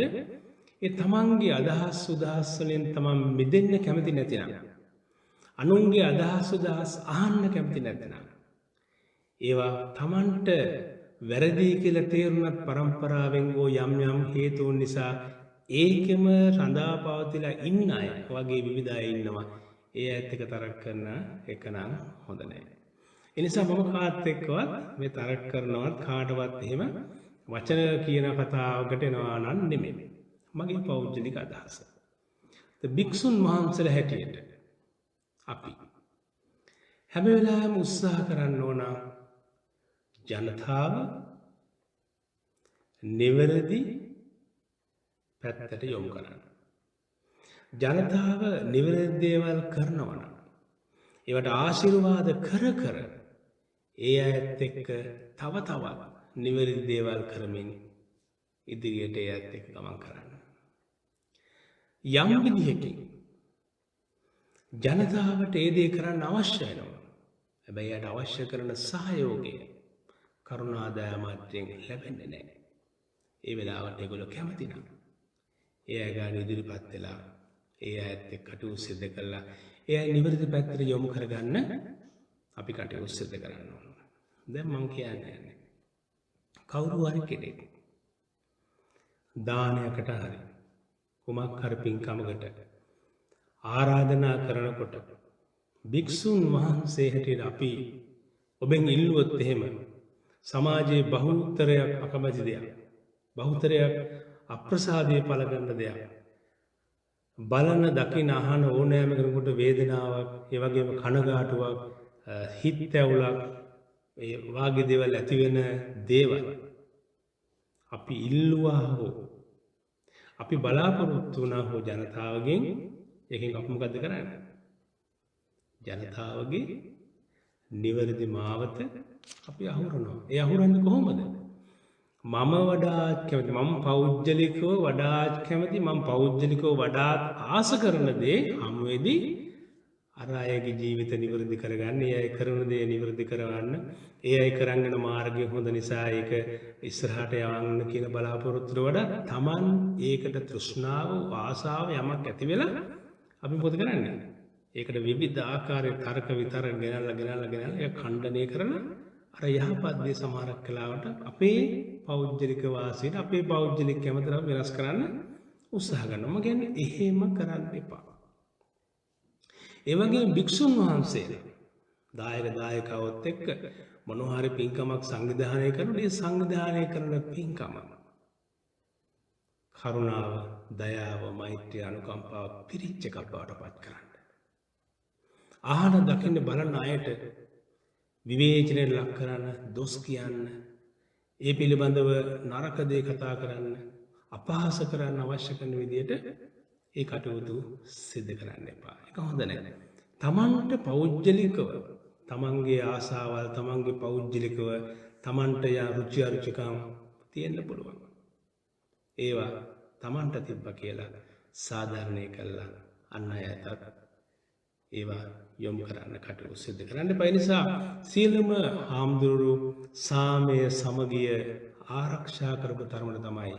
ඒ තමන්ගේ අදහස් උදහස් වලින් තමන් මිදෙන්න කැමති නැතිනම්, අනුන්ගේ අදහස් උදහස් අහන්න කැමති නැතිනම්, ඒවා තමන්ට වැරදි කියලා තේරුණත් පරම්පරාවෙන් හෝ යම් යම් හේතුන් නිසා ඒකෙම රඳා පවතිලා ඉන්න අය වගේ විවිධ අය ඉන්නවා. ඒ ඇත්ත එක තරක් කරන එක නම් හොඳ නැහැ. ඒ නිසා මම කාත් එක්කවත් මේ තරක් කරනවත් කාටවත් එහෙම වචන කියන කතාවකට එනවා නම් නෙමෙයි. මගේ පෞද්ගලික අදහස. භික්ෂුන් වහන්සේලා හැටියට අපි හැම වෙලාවෙම උත්සාහ කරන්න ඕන ජනතාව නිවැරදි පැත්තට යොමු කරන්න. ජනතාව නිවැරදි දේවල් කරනවා නම් ඒවට ආශිර්වාද කර කර ඒ අයත් එක්ක තව තවත් නිවැරදි දේවල් කරමින් ඉදිරියට ඒ අයත් එක්ක ගමන් කරන්න. යම් විදිහකින් ජනතාවට ඒ දේ කරන්න අවශ්‍ය වෙනවා. හැබැයි යට අවශ්‍ය කරන සහයෝගය කරුණා දයා මාත්‍රයෙන් ලැබෙන්නේ නැහැ. ඒ වෙලාවට ඒගොල්ලෝ කැමති නම් ඒ අය ගාන ඉදිරිපත් වෙලා ඒ අයත් එක්ක කටයුතු සිදු කළා ඒ අය නිවැරදි පැත්තට යොමු කරගන්න අපි කටයුතු සිදු කරන්න ඕන. දැන් මම කියන්නේ කවුරු හරි කෙනෙක් දානයකට හරි කුමක් හරි පින්කමකට ආරාධනා කරනකොට භික්ෂුන් වහන්සේ හැටියට අපි ඔබෙන් ඉල්ලුවොත් එහෙම සමාජයේ බහුතරයක් අකමැති දෙයක්, බහුතරයක් අප්‍රසාදයේ පළ ගන්න දෙයක්, බලන දකින අහන ඕනෑම කෙනෙකුට වේදනාවක්, ඒ වගේම කනගාටුවක්, හිත් ඇවුලක්, ඒ වාගේ දේවල් ඇති වෙන දේවල් අපි ඉල්ලුවා හෝ අපි බලාපොරොත්තු වුණා හෝ ජනතාවගෙන් ඒකෙන් අපි මොකද කරන්නේ? ජනතාවගේ නිවැරදි මාවත අපි අහුරනවා. ඒ අහුරන්නේ කොහොමද? මම වඩාත් කැමති මම පෞද්ගලිකව වඩාත් කැමති මම පෞද්ගලිකව වඩාත් ආස කරන දේ හමුවේදී අර අයගේ ජීවිත නිවැරදි කරගන්න, ඒ අය කරන දේ නිවැරදි කරවන්න, ඒ අය කරන් යන මාර්ගය හොඳ නිසා ඒක ඉස්සරහට යවන්න කියන බලාපොරොත්තු වඩා Taman ඒකට තෘෂ්ණාව, ආසාව යමක් ඇති වෙලා අපි මොකද කරන්නේ? ඒකට විවිධ ආකාරයේ තර්ක විතරක ගෙනල්ලා ඒක ඛණ්ඩනය කරලා අර යහපත් දේ සමහරක් කලාවට අපේ පෞද්ගලික වාසියට අපේ පෞද්ගලික කැමැත්තට වෙනස් කරන්න උත්සාහ කරනවා. මම කියන්නේ එහෙම කරන්න එපා. ඒ වගේම භික්ෂුන් වහන්සේලා දායකවොත් එක්ක මොනවා හරි පින්කමක් සංවිධානය කරනකොට ඒ සංවිධානය කරන පින්කම කරුණාව, දයාව, මෛත්‍රිය, අනුකම්පාව පිරිච්ච එකක් බවට පත් කරන්න. ආහන දකින්න බලන අයට විවේචනයට ලක් කරන්න, දොස් කියන්න, ඒ පිළිබඳව නරක දේ කතා කරන්න, අපහාස කරන්න අවශ්‍ය කරන විදියට ඒ කටයුතු සිද්ධ කරන්න එපා. ඒක හොඳ නැහැ. තමන්ට පෞද්ගලිකව තමන්ගේ ආසාවල්, තමන්ගේ පෞද්ගලිකව තමන්ට රුචි අරුචිකම් තියෙන්න පුළුවන්. ඒවා තමන්ට තිබ්බ කියලා සාධාරණය කළා අන් අයටත් ඒවා යොමු කරන්න කටයුතු සිදු කරන්න. ඒ නිසා සීලම හාමුදුරු සාමය සමගිය ආරක්ෂා කරපු තරමට තමයි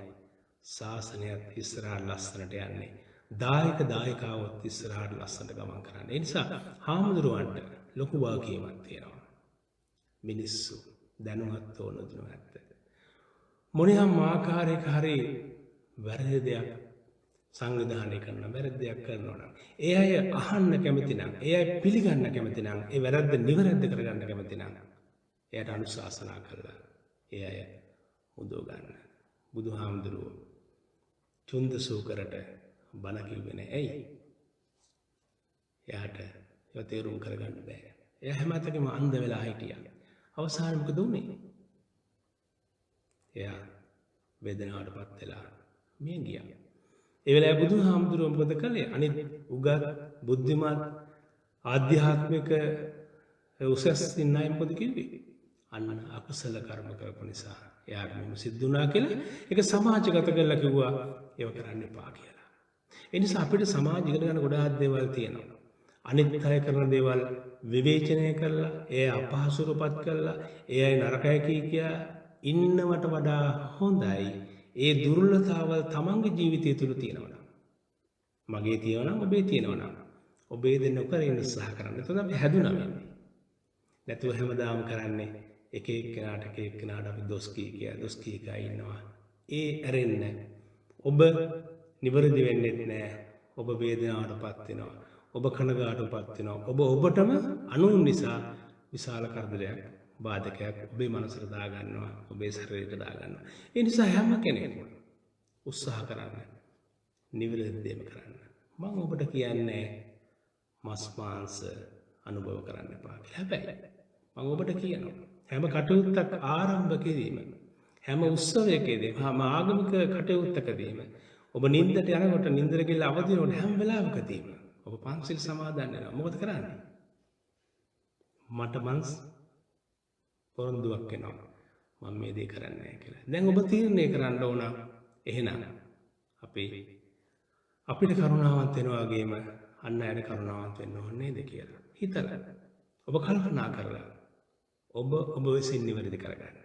ශාසනයත් ඉස්සරහට ලස්සනට යන්නේ. දායකවොත් ඉස්සරහට ලස්සනට ගමන් කරන්නේ. ඒ නිසා හාමුදුරුවන්ට ලොකු වාකීමක් තියෙනවා. මිනිස්සු දැනුවත් ඕන දුනත් මොනියම් ආකාරයක හරි වැරදි දෙයක් සංවිධානය කරන වැරදි දෙයක් කරනවා නම් ඒ අය අහන්න කැමති නම්, ඒ අය පිළිගන්න කැමති නම්, ඒ වැරද්ද නිවැරදි කරගන්න කැමති නම් එයාට අනුශාසනා කළා ඒ අය උදව ගන්න. බුදුහාමුදුරුවෝ චුන්දසූකරට බණ කිව්වේ නෑ. ඇයි? එයාට ඒව තේරුම් කරගන්න බෑ. එයා හැමතැනම අන්ධ වෙලා හිටියා. අවසානයේ මොකද වුනේ? එයා වේදනාවටපත් වෙලා මිය ගියා. ඒ වෙලාවේ බුදුහාමුදුරුවෝ මොකද කළේ? අනිත් උගත් බුද්ධිමත් ආධ්‍යාත්මික උසස් ඉන්නයි මොකද කිව්වේ? අන්න අකුසල කර්ම කරපු නිසා එයාට මෙහෙම සිද්ධ වුණා කියලා ඒක සමාජගත කරලා කිව්වා ඒව කරන්න එපා කියලා. ඒ නිසා අපිට සමාජ ඉගෙන ගන්න ගොඩාක් දේවල් තියෙනවා. අනිත් අය කරන දේවල් විවේචනය කරලා, ඒ අපහසුරපත් කරලා, ඒ අය නරකයි කියා ඉන්නවට වඩා හොඳයි ඒ දුර්වලතාවල් තමන්ගේ ජීවිතය තුළ තියෙනවා. මගේ තියෙනවා නම් ඔබේ තියෙනවා නම් ඔබේ දෙන්න උකරින් උත්සාහ කරන්න. එතකොට අපි හැදුනා වෙන්නේ. නැතුව හැමදාම කරන්නේ එක එක්කෙනාට අපි දොස් කී ඉන්නවා. ඒ ඇරෙන්න ඔබ නිවැරදි වෙන්නේ නැහැ. ඔබ වේදනාවටපත් වෙනවා. ඔබ කනගාටුපත් වෙනවා. ඔබ ඔබටම අනුන් නිසා විශාල කරදරයක්, බාධකයක් ඔබේ මනසට දාගන්නවා, ඔබේ ශරීරයට දාගන්නවා. ඒ නිසා හැම කෙනෙක්ම උත්සාහ කරන්න නිවැරදි දේම කරන්න. මම ඔබට කියන්නේ මස් මාංශ අනුභව කරන්න එපා කියලා. හැබැයි මම ඔබට කියනවා හැම කටයුත්තක් ආරම්භ කිරීම, හැම උත්සවයකදී, හැම ආගමික කටයුත්තකදීම ඔබ නින්දට යනකොට, නින්දට ගිහලා අවදි වෙනකොට හැම වෙලාවකදීම ඔබ පන්සිල් සමාදන් වෙනවා. මොකද කරන්නේ? මට මංස් පොරොන්දුවක් එනවා. මම මේ දේ කරන්නේ නැහැ කියලා. දැන් ඔබ තීරණය කරන්න ඕන එහෙනම් අපිට කරුණාවන්ත වෙනවා වගේම අන්න අයට කරුණාවන්ත වෙන්න ඕනේ නේද කියලා හිතලා ඔබ කල්පනා කරලා ඔබ විසින් නිවැරදි කරගන්න.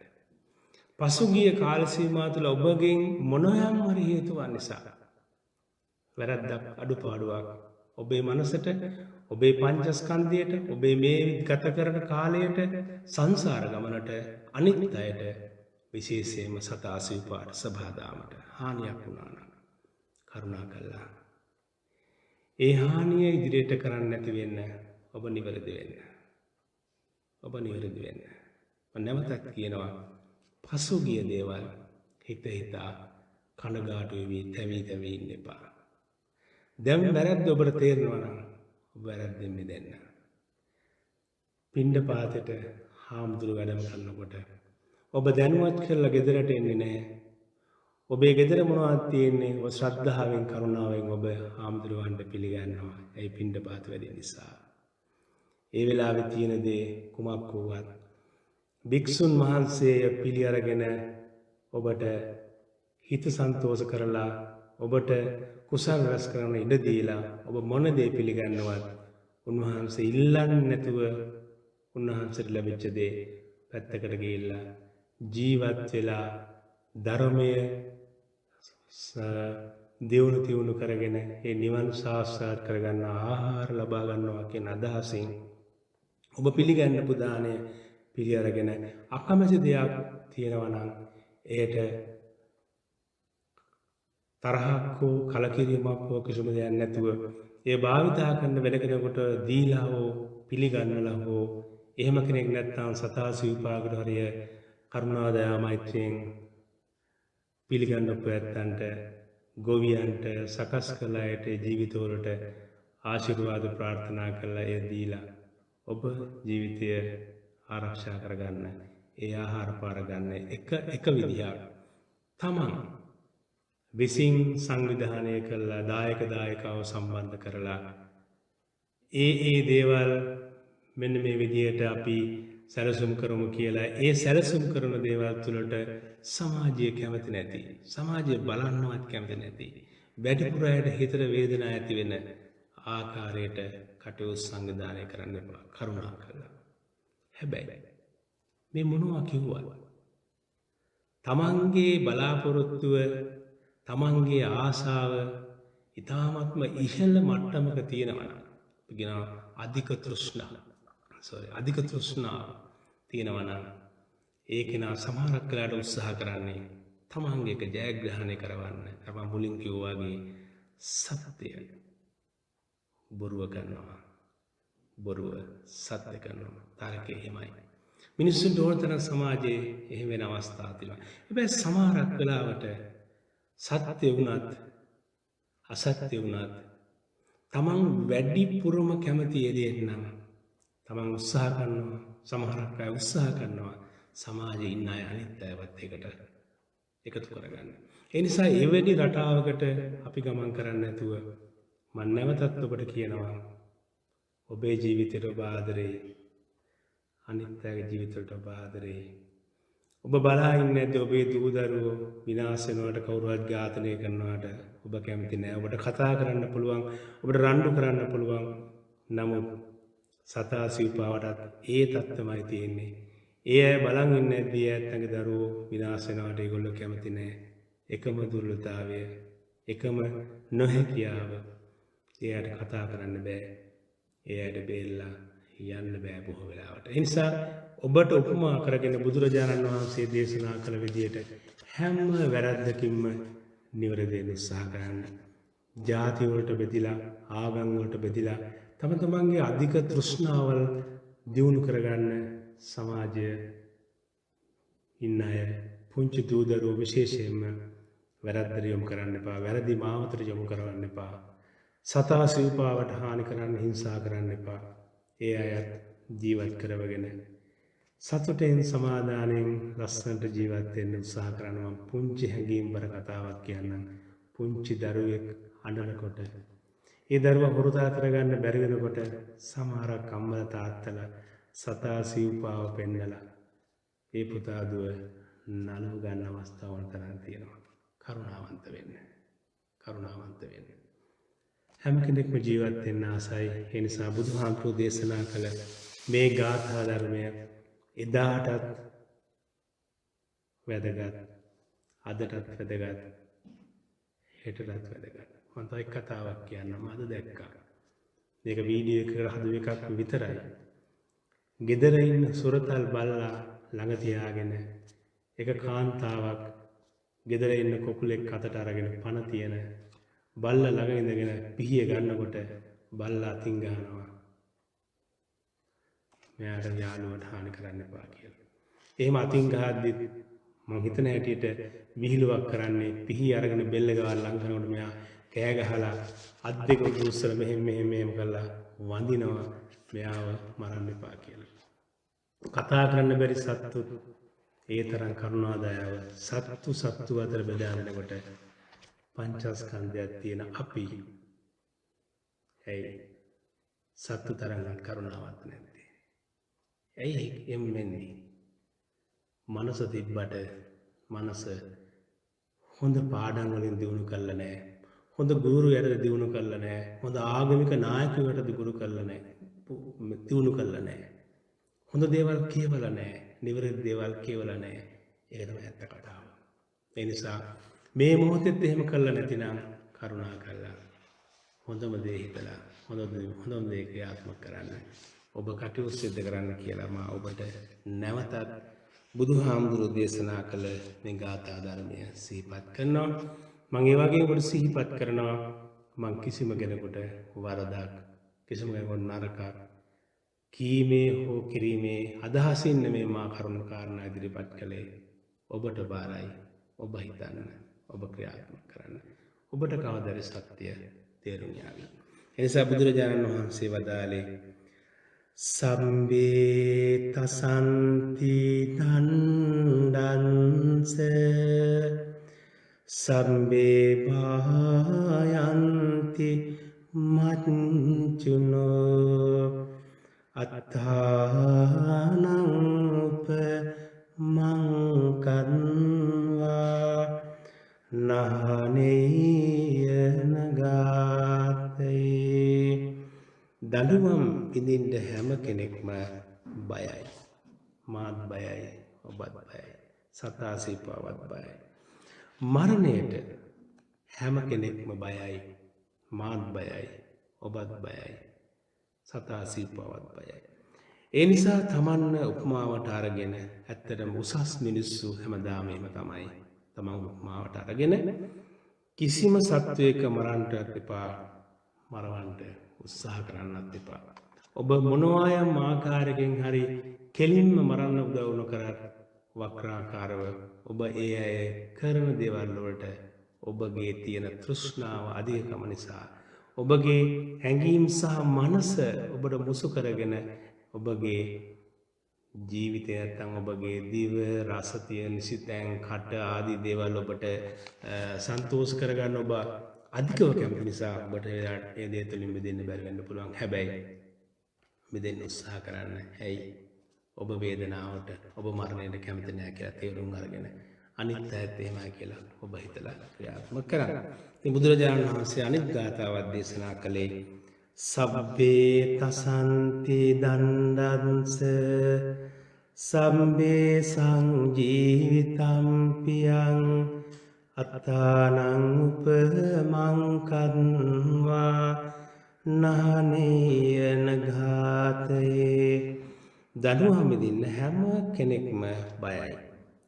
පසුගිය කාල සීමාව තුළ ඔබගෙන් මොනෑම හරි හේතුවක් නිසා වැරද්දක්, අඩුපාඩුවක් ඔබේ මනසට, ඔබේ පංචස්කන්ධයට, ඔබේ මේ ගත කරන කාලයට, සංසාර ගමනට, අනිත් අයට, විශේෂයෙන්ම සතාසිව්පාට සබහාදාමට හානියක් වුණා නම් කරුණා කළා ඒ හානිය ඉදිරියට කරන්න නැති වෙන්න ඔබ නිවැරදි වෙන්න. ඔබ නිවැරදි වෙන්න. මම නැවතත් කියනවා පසුගිය දේවල් හිතා කනගාටු වෙවි තැවි ඉන්න එපා. දැන් වැරද්ද ඔබට තේරෙනවා නම් ඔබ වැරද්දෙන් මිදෙන්න. පිණ්ඩපාතේට හාමුදුරු වැඩම කරනකොට ඔබ දැනුවත් කරලා ගෙදරට එන්නේ නැහැ. ඔබේ ගෙදර මොනවද තියෙන්නේ? ඔබ ශ්‍රද්ධාවෙන්, කරුණාවෙන් ඔබ හාමුදුරුවන්ට පිළිගන්නවා. ඒ පිණ්ඩපාත වැඩි නිසා. ඒ වෙලාවේ තියෙන දේ කුමක් වුවත් භික්ෂුන් වහන්සේ පිළි අරගෙන ඔබට හිත සන්තෝෂ කරලා ඔබට කුසල් රැස් කරන ඉඩ දීලා ඔබ මොන දේ පිළිගන්නවත් උන්වහන්සේ ඉල්ලන්නේ නැතුව උන්වහන්සේට ලැබිච්ච දේ පැත්තකට ගිහිල්ලා ජීවත් වෙලා ධර්මයේ දියුණු තියුණු කරගෙන ඒ නිවන් සාක්ෂාත් කරගන්න ආහාර ලබා ගන්නවා කියන අදහසින් ඔබ පිළිගන්න පුදානය පිළි අරගෙන අකමැති දෙයක් තියෙනවා නම් ඒට තරහක් හෝ කලකිරීමක් හෝ කිසිම දෙයක් නැතුව ඒ භාවිතා කරන වෙන කෙනෙකුට දීලා හෝ පිළිගන්නලා හෝ එහෙම කෙනෙක් නැත්නම් සතා සිව්පාකට හරිය කරුණා දයා මෛත්‍රියෙන් පිළිගන්නපු ඇත්තන්ට ගොවියන්ට සකස් කළ අයට ජීවිතවලට ආශිර්වාද ප්‍රාර්ථනා කළා ඒ දීලා ඔබ ජීවිතය ආරක්ෂා කරගන්න ඒ ආහාර පාර ගන්න එක විදිහක් තමන් විසින් සංවිධානය කළා දායකව සම්බන්ධ කරලා ඒ දේවල් මෙන්න මේ විදිහට අපි සැලසුම් කරමු කියලා ඒ සැලසුම් කරන දේවල් තුළට සමාජය කැමති නැති සමාජය බලන්නවත් කැමති නැති වැඩිපුර අයට හිතට වේදනා ඇති වෙන ආකාරයට කටයුතු සංවිධානය කරන්න එපා කරුණා කරලා. හැබැයි මේ මොනවා කිව්වත් තමන්ගේ බලාපොරොත්තුව තමන්ගේ ආසාව ඊ타ත්ම ඉහළ මට්ටමක තියෙනවා නම් කියන අධික තෘෂ්ණාව තියෙනවා නම් ඒක නා සමහරක් වෙලාවට උත්සාහ කරන්නේ තමන්ගේ එක ජයග්‍රහණය කරවන්න. අර මම මුලින් කිව්වා වගේ සත්‍යය බොරුව කරනවා. බොරුව සත්‍ය කරනවා. තරකේ එහෙමයි. මිනිස්සුන්ට ඕන තරම් සමාජයේ එහෙම වෙන අවස්ථා තියෙනවා. හැබැයි සමහරක් වෙලාවට සත්‍ය වුණත් අසත්‍ය වුණත් තමන් වැඩිපුරම කැමති එදෙන්න නම් තමන් උත්සාහ කරනවා. සමහරක් අය උත්සාහ කරනවා සමාජයේ ඉන්න අය අනිත් අයවත් එකට එකතු කරගන්න. ඒ නිසා එවැනි රටාවකට අපි ගමන් කරන්න නැතුව මම නැවතත් ඔබට කියනවා ඔබේ ජීවිතයට ඔබ ආදරේ අනිත් අයගේ ජීවිතවලට ඔබ ආදරේ. ඔබ බලා ඉන්නේ නැද්ද ඔබේ දූ දරුවෝ විනාශ වෙනවට කවුරුහත් ඝාතනය කරනවට ඔබ කැමති නැහැ. ඔබට කතා කරන්න පුළුවන්, ඔබට රණ්ඩු කරන්න පුළුවන්. නමුත් සතා සිව්පාවටත් ඒ තත්ත්වමයි තියෙන්නේ. ඒ අය බලන් ඉන්නේ නැද්ද ඇත්තගේ දරුවෝ විනාශ වෙනවට ඒගොල්ලෝ කැමති නැහැ. එකම දුර්වලතාවය, එකම නොහැකියාව. ඒ අයට කතා කරන්න බෑ. ඒ අයට බේරලා යන්න බෑ බොහෝ වෙලාවට. ඒ නිසා ඔබට උපමා කරගෙන බුදුරජාණන් වහන්සේ දේශනා කළ විදියට හැම වැරද්දකින්ම නිවැරදි වෙන්න උත්සාහ කරන්න. ජාති වලට බෙදිලා, ආගම් වලට බෙදිලා තම තමන්ගේ අධික තෘෂ්ණාවල් දියුණු කරගන්න සමාජය ඉන්න අය පුංචි දූ දරුවෝ විශේෂයෙන්ම වැරද්දට යොමු කරන්න එපා. වැරදි මාවතට යොමු කරවන්න එපා. සතා සිව්පාවට හානි කරන්න, හිංසා කරන්න එපා. ඒ අයත් ජීවත් කරවගෙන සතුටෙන් සමාදානයෙන් ලස්සනට ජීවත් වෙන්න උත්සාහ කරනවා. පුංචි හැඟීම්බර කතාවක් කියන්නම්. පුංචි දරුවෙක් අඬනකොට ඒ දරුවා හුරුදා කරගන්න බැරි වෙනකොට සමහරක් අම්මලා තාත්තලා සතා සිව්පාව පෙන්නලා ඒ පුතා දුව නලව ගන්න අවස්ථාවල් තරම් තියෙනවා. කරුණාවන්ත වෙන්න. කරුණාවන්ත වෙන්න. හැම කෙනෙක්ම ජීවත් වෙන්න ආසයි. ඒ නිසා බුදුහාමුදුරුවෝ දේශනා කළ මේ ගාථා ධර්මය එදාටත් වැදගත්, අදටත් වැදගත්, හෙටටත් වැදගත්. මම තව කතාවක් කියන්නම්. අද දැක්කා. මේක වීඩියෝ එකකට හදපු එකක් විතරයි. ගෙදර ඉන්න සුරතල් බල්ලා ළඟ තියාගෙන එක කාන්තාවක් ගෙදර ඉන්න කොකුලෙක් අතට අරගෙන පණ තියෙන බල්ලා ළඟ ඉඳගෙන පිහිය ගන්නකොට බල්ලා අතින් ගහනවා. මෙයාට යාළුවට හානි කරන්න එපා කියලා. එහෙම අතින් ගහද්දි මම හිතන හැටියට විහිළුවක් කරන්නේ පිහිය අරගෙන බෙල්ල ගාලා ලං කරනකොට මෙයා කෑ ගහලා අත් දෙක උස්සල මෙහෙම කරලා වඳිනවා මෙයාව මරන්න එපා කියලා. කතා කරන්න බැරි සත්තු ඒ තරම් කරුණාදායව සත්තු අතර බෙදා දෙනකොට පංචස්කන්ධයක් තියෙන අපි ඇයි සත්තු තරම් කරුණාවක් නැත්තේ? ඇයි එම්මෙන්නේ? මනස තිබ්බට මනස හොඳ පාඩම් වලින් දියුණු කරලා නැහැ. හොඳ ගුරු යටතේ දියුණු කරලා නැහැ. හොඳ ආගමික නායකයෝ යටතේ දියුණු කරලා නැහැ. දියුණු කරලා නැහැ. හොඳ දේවල් කියවලා නැහැ. නිවැරදි දේවල් කියවලා නැහැ. ඒක තමයි ඇත්ත කතාව. ඒ නිසා මේ මොහොතේත් එහෙම කළා නැතිනම් කරුණා කරලා හොඳම දේ හිතලා හොඳම දේ ක්‍රියාත්මක කරන්න. ඔබ කටයුතු සිදු කරන්න කියලා මා ඔබට නැවතත් බුදුහාමුදුරු දේශනා කළ මේ ගාථා ධර්මය සිහිපත් කරනවා. මම ඒ වගේම ඔබට සිහිපත් කරනවා මම කිසිම කෙනෙකුට වරදක් කිසිම කෙනෙකුට නරකක් කීමේ හෝ කිරීමේ අදහසින් නෙමෙයි මා කරුණු කාරණා ඉදිරිපත් කළේ. ඔබට බාරයි. ඔබ හිතන්න. ඔබ ක්‍රියාත්මක කරන්න. ඔබට කවදාද සත්‍ය තේරුම් යාවි. එනිසා බුදුරජාණන් වහන්සේ වදාළේ සම්බේ තසන්ති දණ්ඩංස සම්බේ භායන්ති මච්චුනෝ අත්තානං උප මංකන්වා නහනේයන ගාතේ. දඬුවම් විඳින්න හැම කෙනෙක්ම බයයි. මාත් බයයි, ඔබත් බයයි, සතා සිපාවත් බයයි. මරණයට හැම කෙනෙක්ම බයයි. මාත් බයයි, ඔබත් බයයි, සතා සිපාවත් බයයි. ඒ නිසා තමන්න උපමාවට අරගෙන ඇත්තටම උසස් මිනිස්සු හැමදාම එහෙම තමයි. තමන් උපමාවට අරගෙන කිසිම සත්වයක මරන්නට එපා, මරවන්න උත්සාහ කරන්නත් එපා. ඔබ මොනවායම් ආකාරයකින් හරි කෙලින්ම මරන්න උදව් නොකරත් වක්‍රාකාරව ඔබ ඒ අය කරන දේවල් වලට ඔබගේ තියෙන තෘෂ්ණාව අධිකකම නිසා ඔබගේ හැඟීම් සහ මනස ඔබට මුසු කරගෙන ඔබගේ ජීවිතය නැත්නම් ඔබගේ දිව රස තියෙන සිතෙන් කට ආදී දේවල් ඔබට සන්තෝෂ කරගන්න ඔබ අධිකව කැමති නිසා ඔබට ඒ දේ තුලින් මිදෙන්න බැරි වෙන්න පුළුවන්. හැබැයි මිදෙන්න උත්සාහ කරන්න. ඇයි? ඔබ වේදනාවට, ඔබ මරණයට කැමති නැහැ කියලා තේරුම් අරගෙන අනිත් අයත් එහෙමයි කියලා ඔබ හිතලා ක්‍රියාත්මක කරන්න. ඉතින් බුදුරජාණන් වහන්සේ අනිත් ගාථාවක් දේශනා කළේ සබ්බේ තසන්ති දණ්ඩංස සම්බේ සංජීවිතම් පියං අත්තානං උපමංකන්වා නහනේයන ඝාතේ. දඬුවම් විඳින්න හැම කෙනෙක්ම බයයි.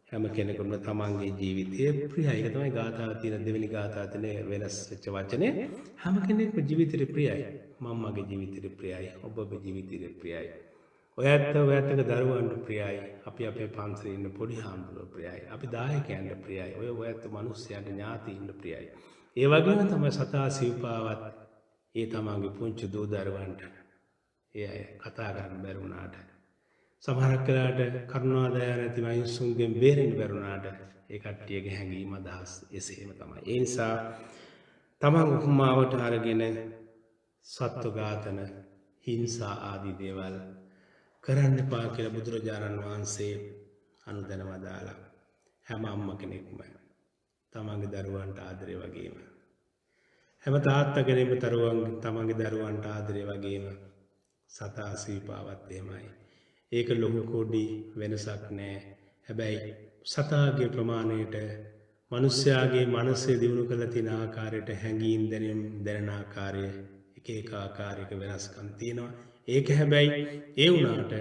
හැම කෙනෙකුම තමන්ගේ ජීවිතය ප්‍රියයි. ඒක තමයි ගාථාවේ තියෙන දෙවෙනි ගාථාවේ තියෙන වෙනස් වෙච්ච වචනේ. හැම කෙනෙක්ම ජීවිතේ ප්‍රියයි. මම මගේ ජීවිතේ ප්‍රියයි. ඔබ ඔබේ ජීවිතේ ප්‍රියයි. ඔයත් දරුවන්ට ප්‍රියයි. අපි අපේ පන්සලේ ඉන්න පොඩි හාමුදුරුවෝ ප්‍රියයි. අපි දායකයන්ට ප්‍රියයි. ඔයත් මිනිස්සුන්ට ඥාතීන්ට ප්‍රියයි. ඒ වගේම තමයි සතා සිව්පාවත් ඒ තමන්ගේ පුංචි දූ දරුවන්ට ඒ අය කතා කරන්න බැරි වුණාට සමහරක් වෙලාවට කරුණා දයා නැති මිනිස්සුන්ගෙන් බේරෙන්න බැරි වුණාට ඒ කට්ටියගේ හැඟීම අදහස් එසේම තමයි. ඒ නිසා තමන් උපමාවට අරගෙන සත්ව ඝාතන, හිංසා ආදී දේවල් කරන්න එපා කියලා බුදුරජාණන් වහන්සේ අනුදැන වදාලා. හැම අම්ම කෙනෙක්ම තමන්ගේ දරුවන්ට ආදරේ වගේම හැම තාත්තා කෙනෙක්ම තමන්ගේ දරුවන්ට ආදරේ වගේම සතා සීපාවත් එහෙමයි. ඒක ලොකු කොඩි වෙනසක් නෑ. හැබැයි සතාගේ ප්‍රමාණයට මිනිස්යාගේ මනසේ දිනු කළ තියෙන ආකාරයට හැඟීම් දැනෙන ආකාරය එක ආකාරයක වෙනස්කම් තියෙනවා. ඒක හැබැයි ඒ වුණාට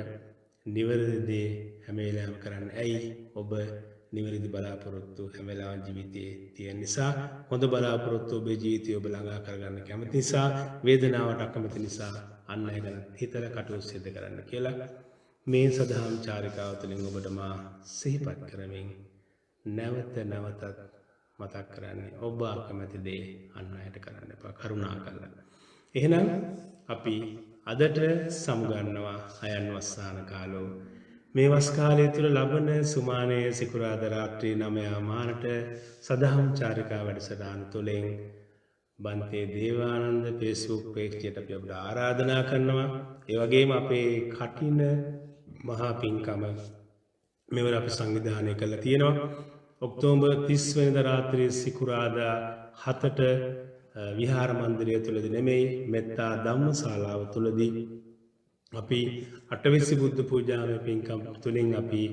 නිවැරදි දේ හැම වෙලාවෙම කරන්න. ඇයි? ඔබ නිවැරදි බලාපොරොත්තු හැම වෙලාවෙම ජීවිතයේ තියෙන නිසා, හොඳ බලාපොරොත්තු ඔබේ ජීවිතය ඔබ ළඟා කරගන්න කැමති නිසා, වේදනාවට අකමැති නිසා අන්න ඒ ගැන හිතලා කටයුතු සිදු කරන්න කියලා මේ සදහම් චාරිකාව තුළින් ඔබට මා සිහිපත් කරමින් නැවත නැවතත් මතක් කරන්නේ ඔබ අකමැති දේ අන් අයට කරන්න එපා, කරුණා කරලා. එහෙනම් අපි අදට සමුගන්නවා අයන් වස්සාන කාලෝ. මේ වස් කාලය තුළ ලබන සුමානයේ සිකුරාදා රාත්‍රී 9 මාරට සදහම් චාරිකා වැඩසටහන තුළින් බන්තේ දේවානන්ද Facebook page එකට අපි ඔබට ආරාධනා කරනවා. ඒ වගේම අපේ කටින මහා පින්කම මෙවර අපි සංවිධානය කළා තියෙනවා. ඔක්තෝබර් 30 වෙනිදා රාත්‍රියේ සිකුරාදා 7ට විහාර මන්දිරය තුලදී නෙමෙයි මෙත්තා ධම්මශාලාව තුලදී අපි අටවෙනි බුද්ධ පූජාවේ පින්කම් තුලින් අපි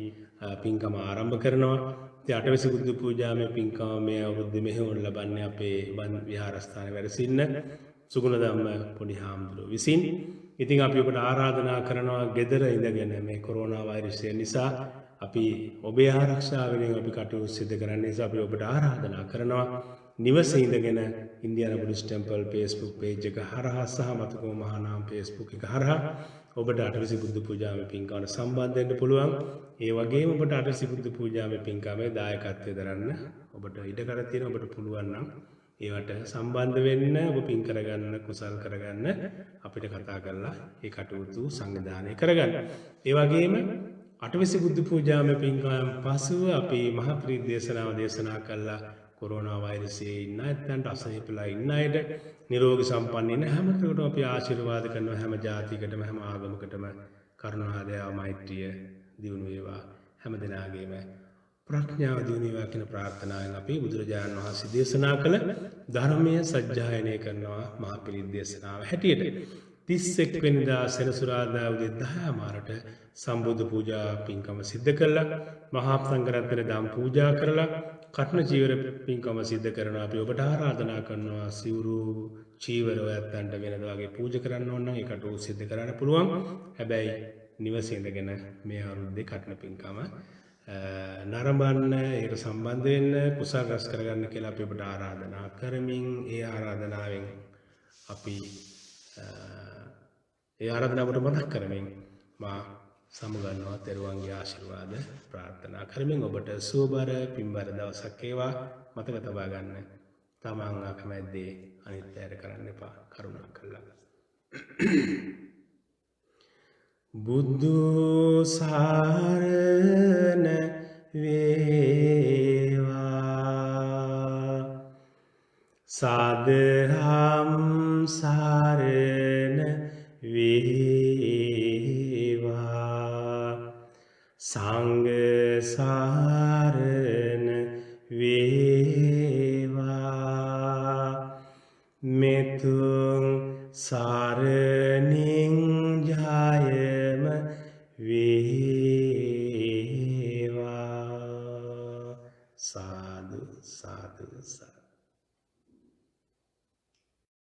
පින්කම ආරම්භ කරනවා. ඉතින් අටවෙනි බුද්ධ පූජාවේ පින්කම මේ අවුරුද්දේ මෙහෙවන ලබන්නේ අපේ විහාරස්ථානයේ වැඩ සිටින සුගුණ ධම්ම පොඩි හාමුදුරුවෝ විසින්. ඉතින් අපි ඔබට ආරාධනා කරනවා ගෙදර ඉඳගෙන මේ කොරෝනා වෛරසය නිසා අපි ඔබේ ආරක්ෂාව වෙනුවෙන් අපි කටයුතු සිදු කරන්න නිසා අපි ඔබට ආරාධනා කරනවා නිවසේ ඉඳගෙන ඉන්දියානාපොලිස් ටෙම්පල් Facebook page එක හරහා සහ මතකෝ මහානාම Facebook එක හරහා ඔබට අටවිසි බුද්ධ පූජාවේ පින්කමට සම්බන්ධ වෙන්න පුළුවන්. ඒ වගේම ඔබට අටවිසි බුද්ධ පූජාවේ පින්කමේ දායකත්වය දරන්න ඔබට ඉඩකඩ තියෙන ඔබට පුළුවන් නම් ඒවට සම්බන්ධ වෙන්න ඔබ පින් කරගන්න කුසල් කරගන්න අපිට කතා කරලා ඒ කටයුතු සංවිධානය කරගන්න. ඒ වගේම අටවිසි බුද්ධ පූජාවේ පින්කම පසුව අපි මහා ප්‍රීති දේශනාව දේශනා කළා කොරෝනා වෛරසයේ ඉන්න අයන්ට අසනීපලා ඉන්න අයට නිරෝගී සම්පන්න ඉන්න හැම කෙනෙකුටම අපි ආශිර්වාද කරනවා හැම ජාතියකටම හැම ආගමකටම කරුණා දයාව මෛත්‍රිය දියුණු වේවා හැම දිනාගේම ප්‍රඥාව දියුණු වේවා කියන ප්‍රාර්ථනාවෙන් අපි බුදුරජාණන් වහන්සේ දේශනා කළ ධර්මය සජ්ජායනය කරනවා මහා පිරිත් දේශනාව හැටියට 31 වෙනිදා සෙනසුරාදා උදේ 10 මාරට සම්බුද්ධ පූජා පින්කම සිද්ධ කළා මහා සංඝරත්නයේ දම් පූජා කරලා කඨින චීවර පින්කම සිද්ධ කරනවා අපි ඔබට ආරාධනා කරනවා සිවුරු චීවර ඔයත්න්ට වෙනද වගේ පූජා කරන්න ඕන නම් ඒකට සිද්ධ කරන්න පුළුවන් හැබැයි නිවසේ ඉඳගෙන මේ අවුරුද්දේ කඨින පින්කම නරඹන්න ඒකට සම්බන්ධ වෙන්න කුසල් රැස් කරගන්න කියලා අපි ඔබට ආරාධනා කරමින් ඒ ආරාධනාවෙන් අපි ඒ ආරාධනාවට මතක් කරමින් මා සමුගන්නවා තෙරුවන්ගේ ආශිර්වාද ප්‍රාර්ථනා කරමින් ඔබට සුවබර පින්බර දවසක් වේවා මතක තබා ගන්න. තමන් අකමැද්දේ අනිත් අයට කරන්න එපා කරුණාකරලා. බුදු සරණ වේවා සාදහම් සරණ වේවා සංඝ සරණ වේවා මෙතුන් සරණින් ජයම වේවා සාදු සාදු සාදු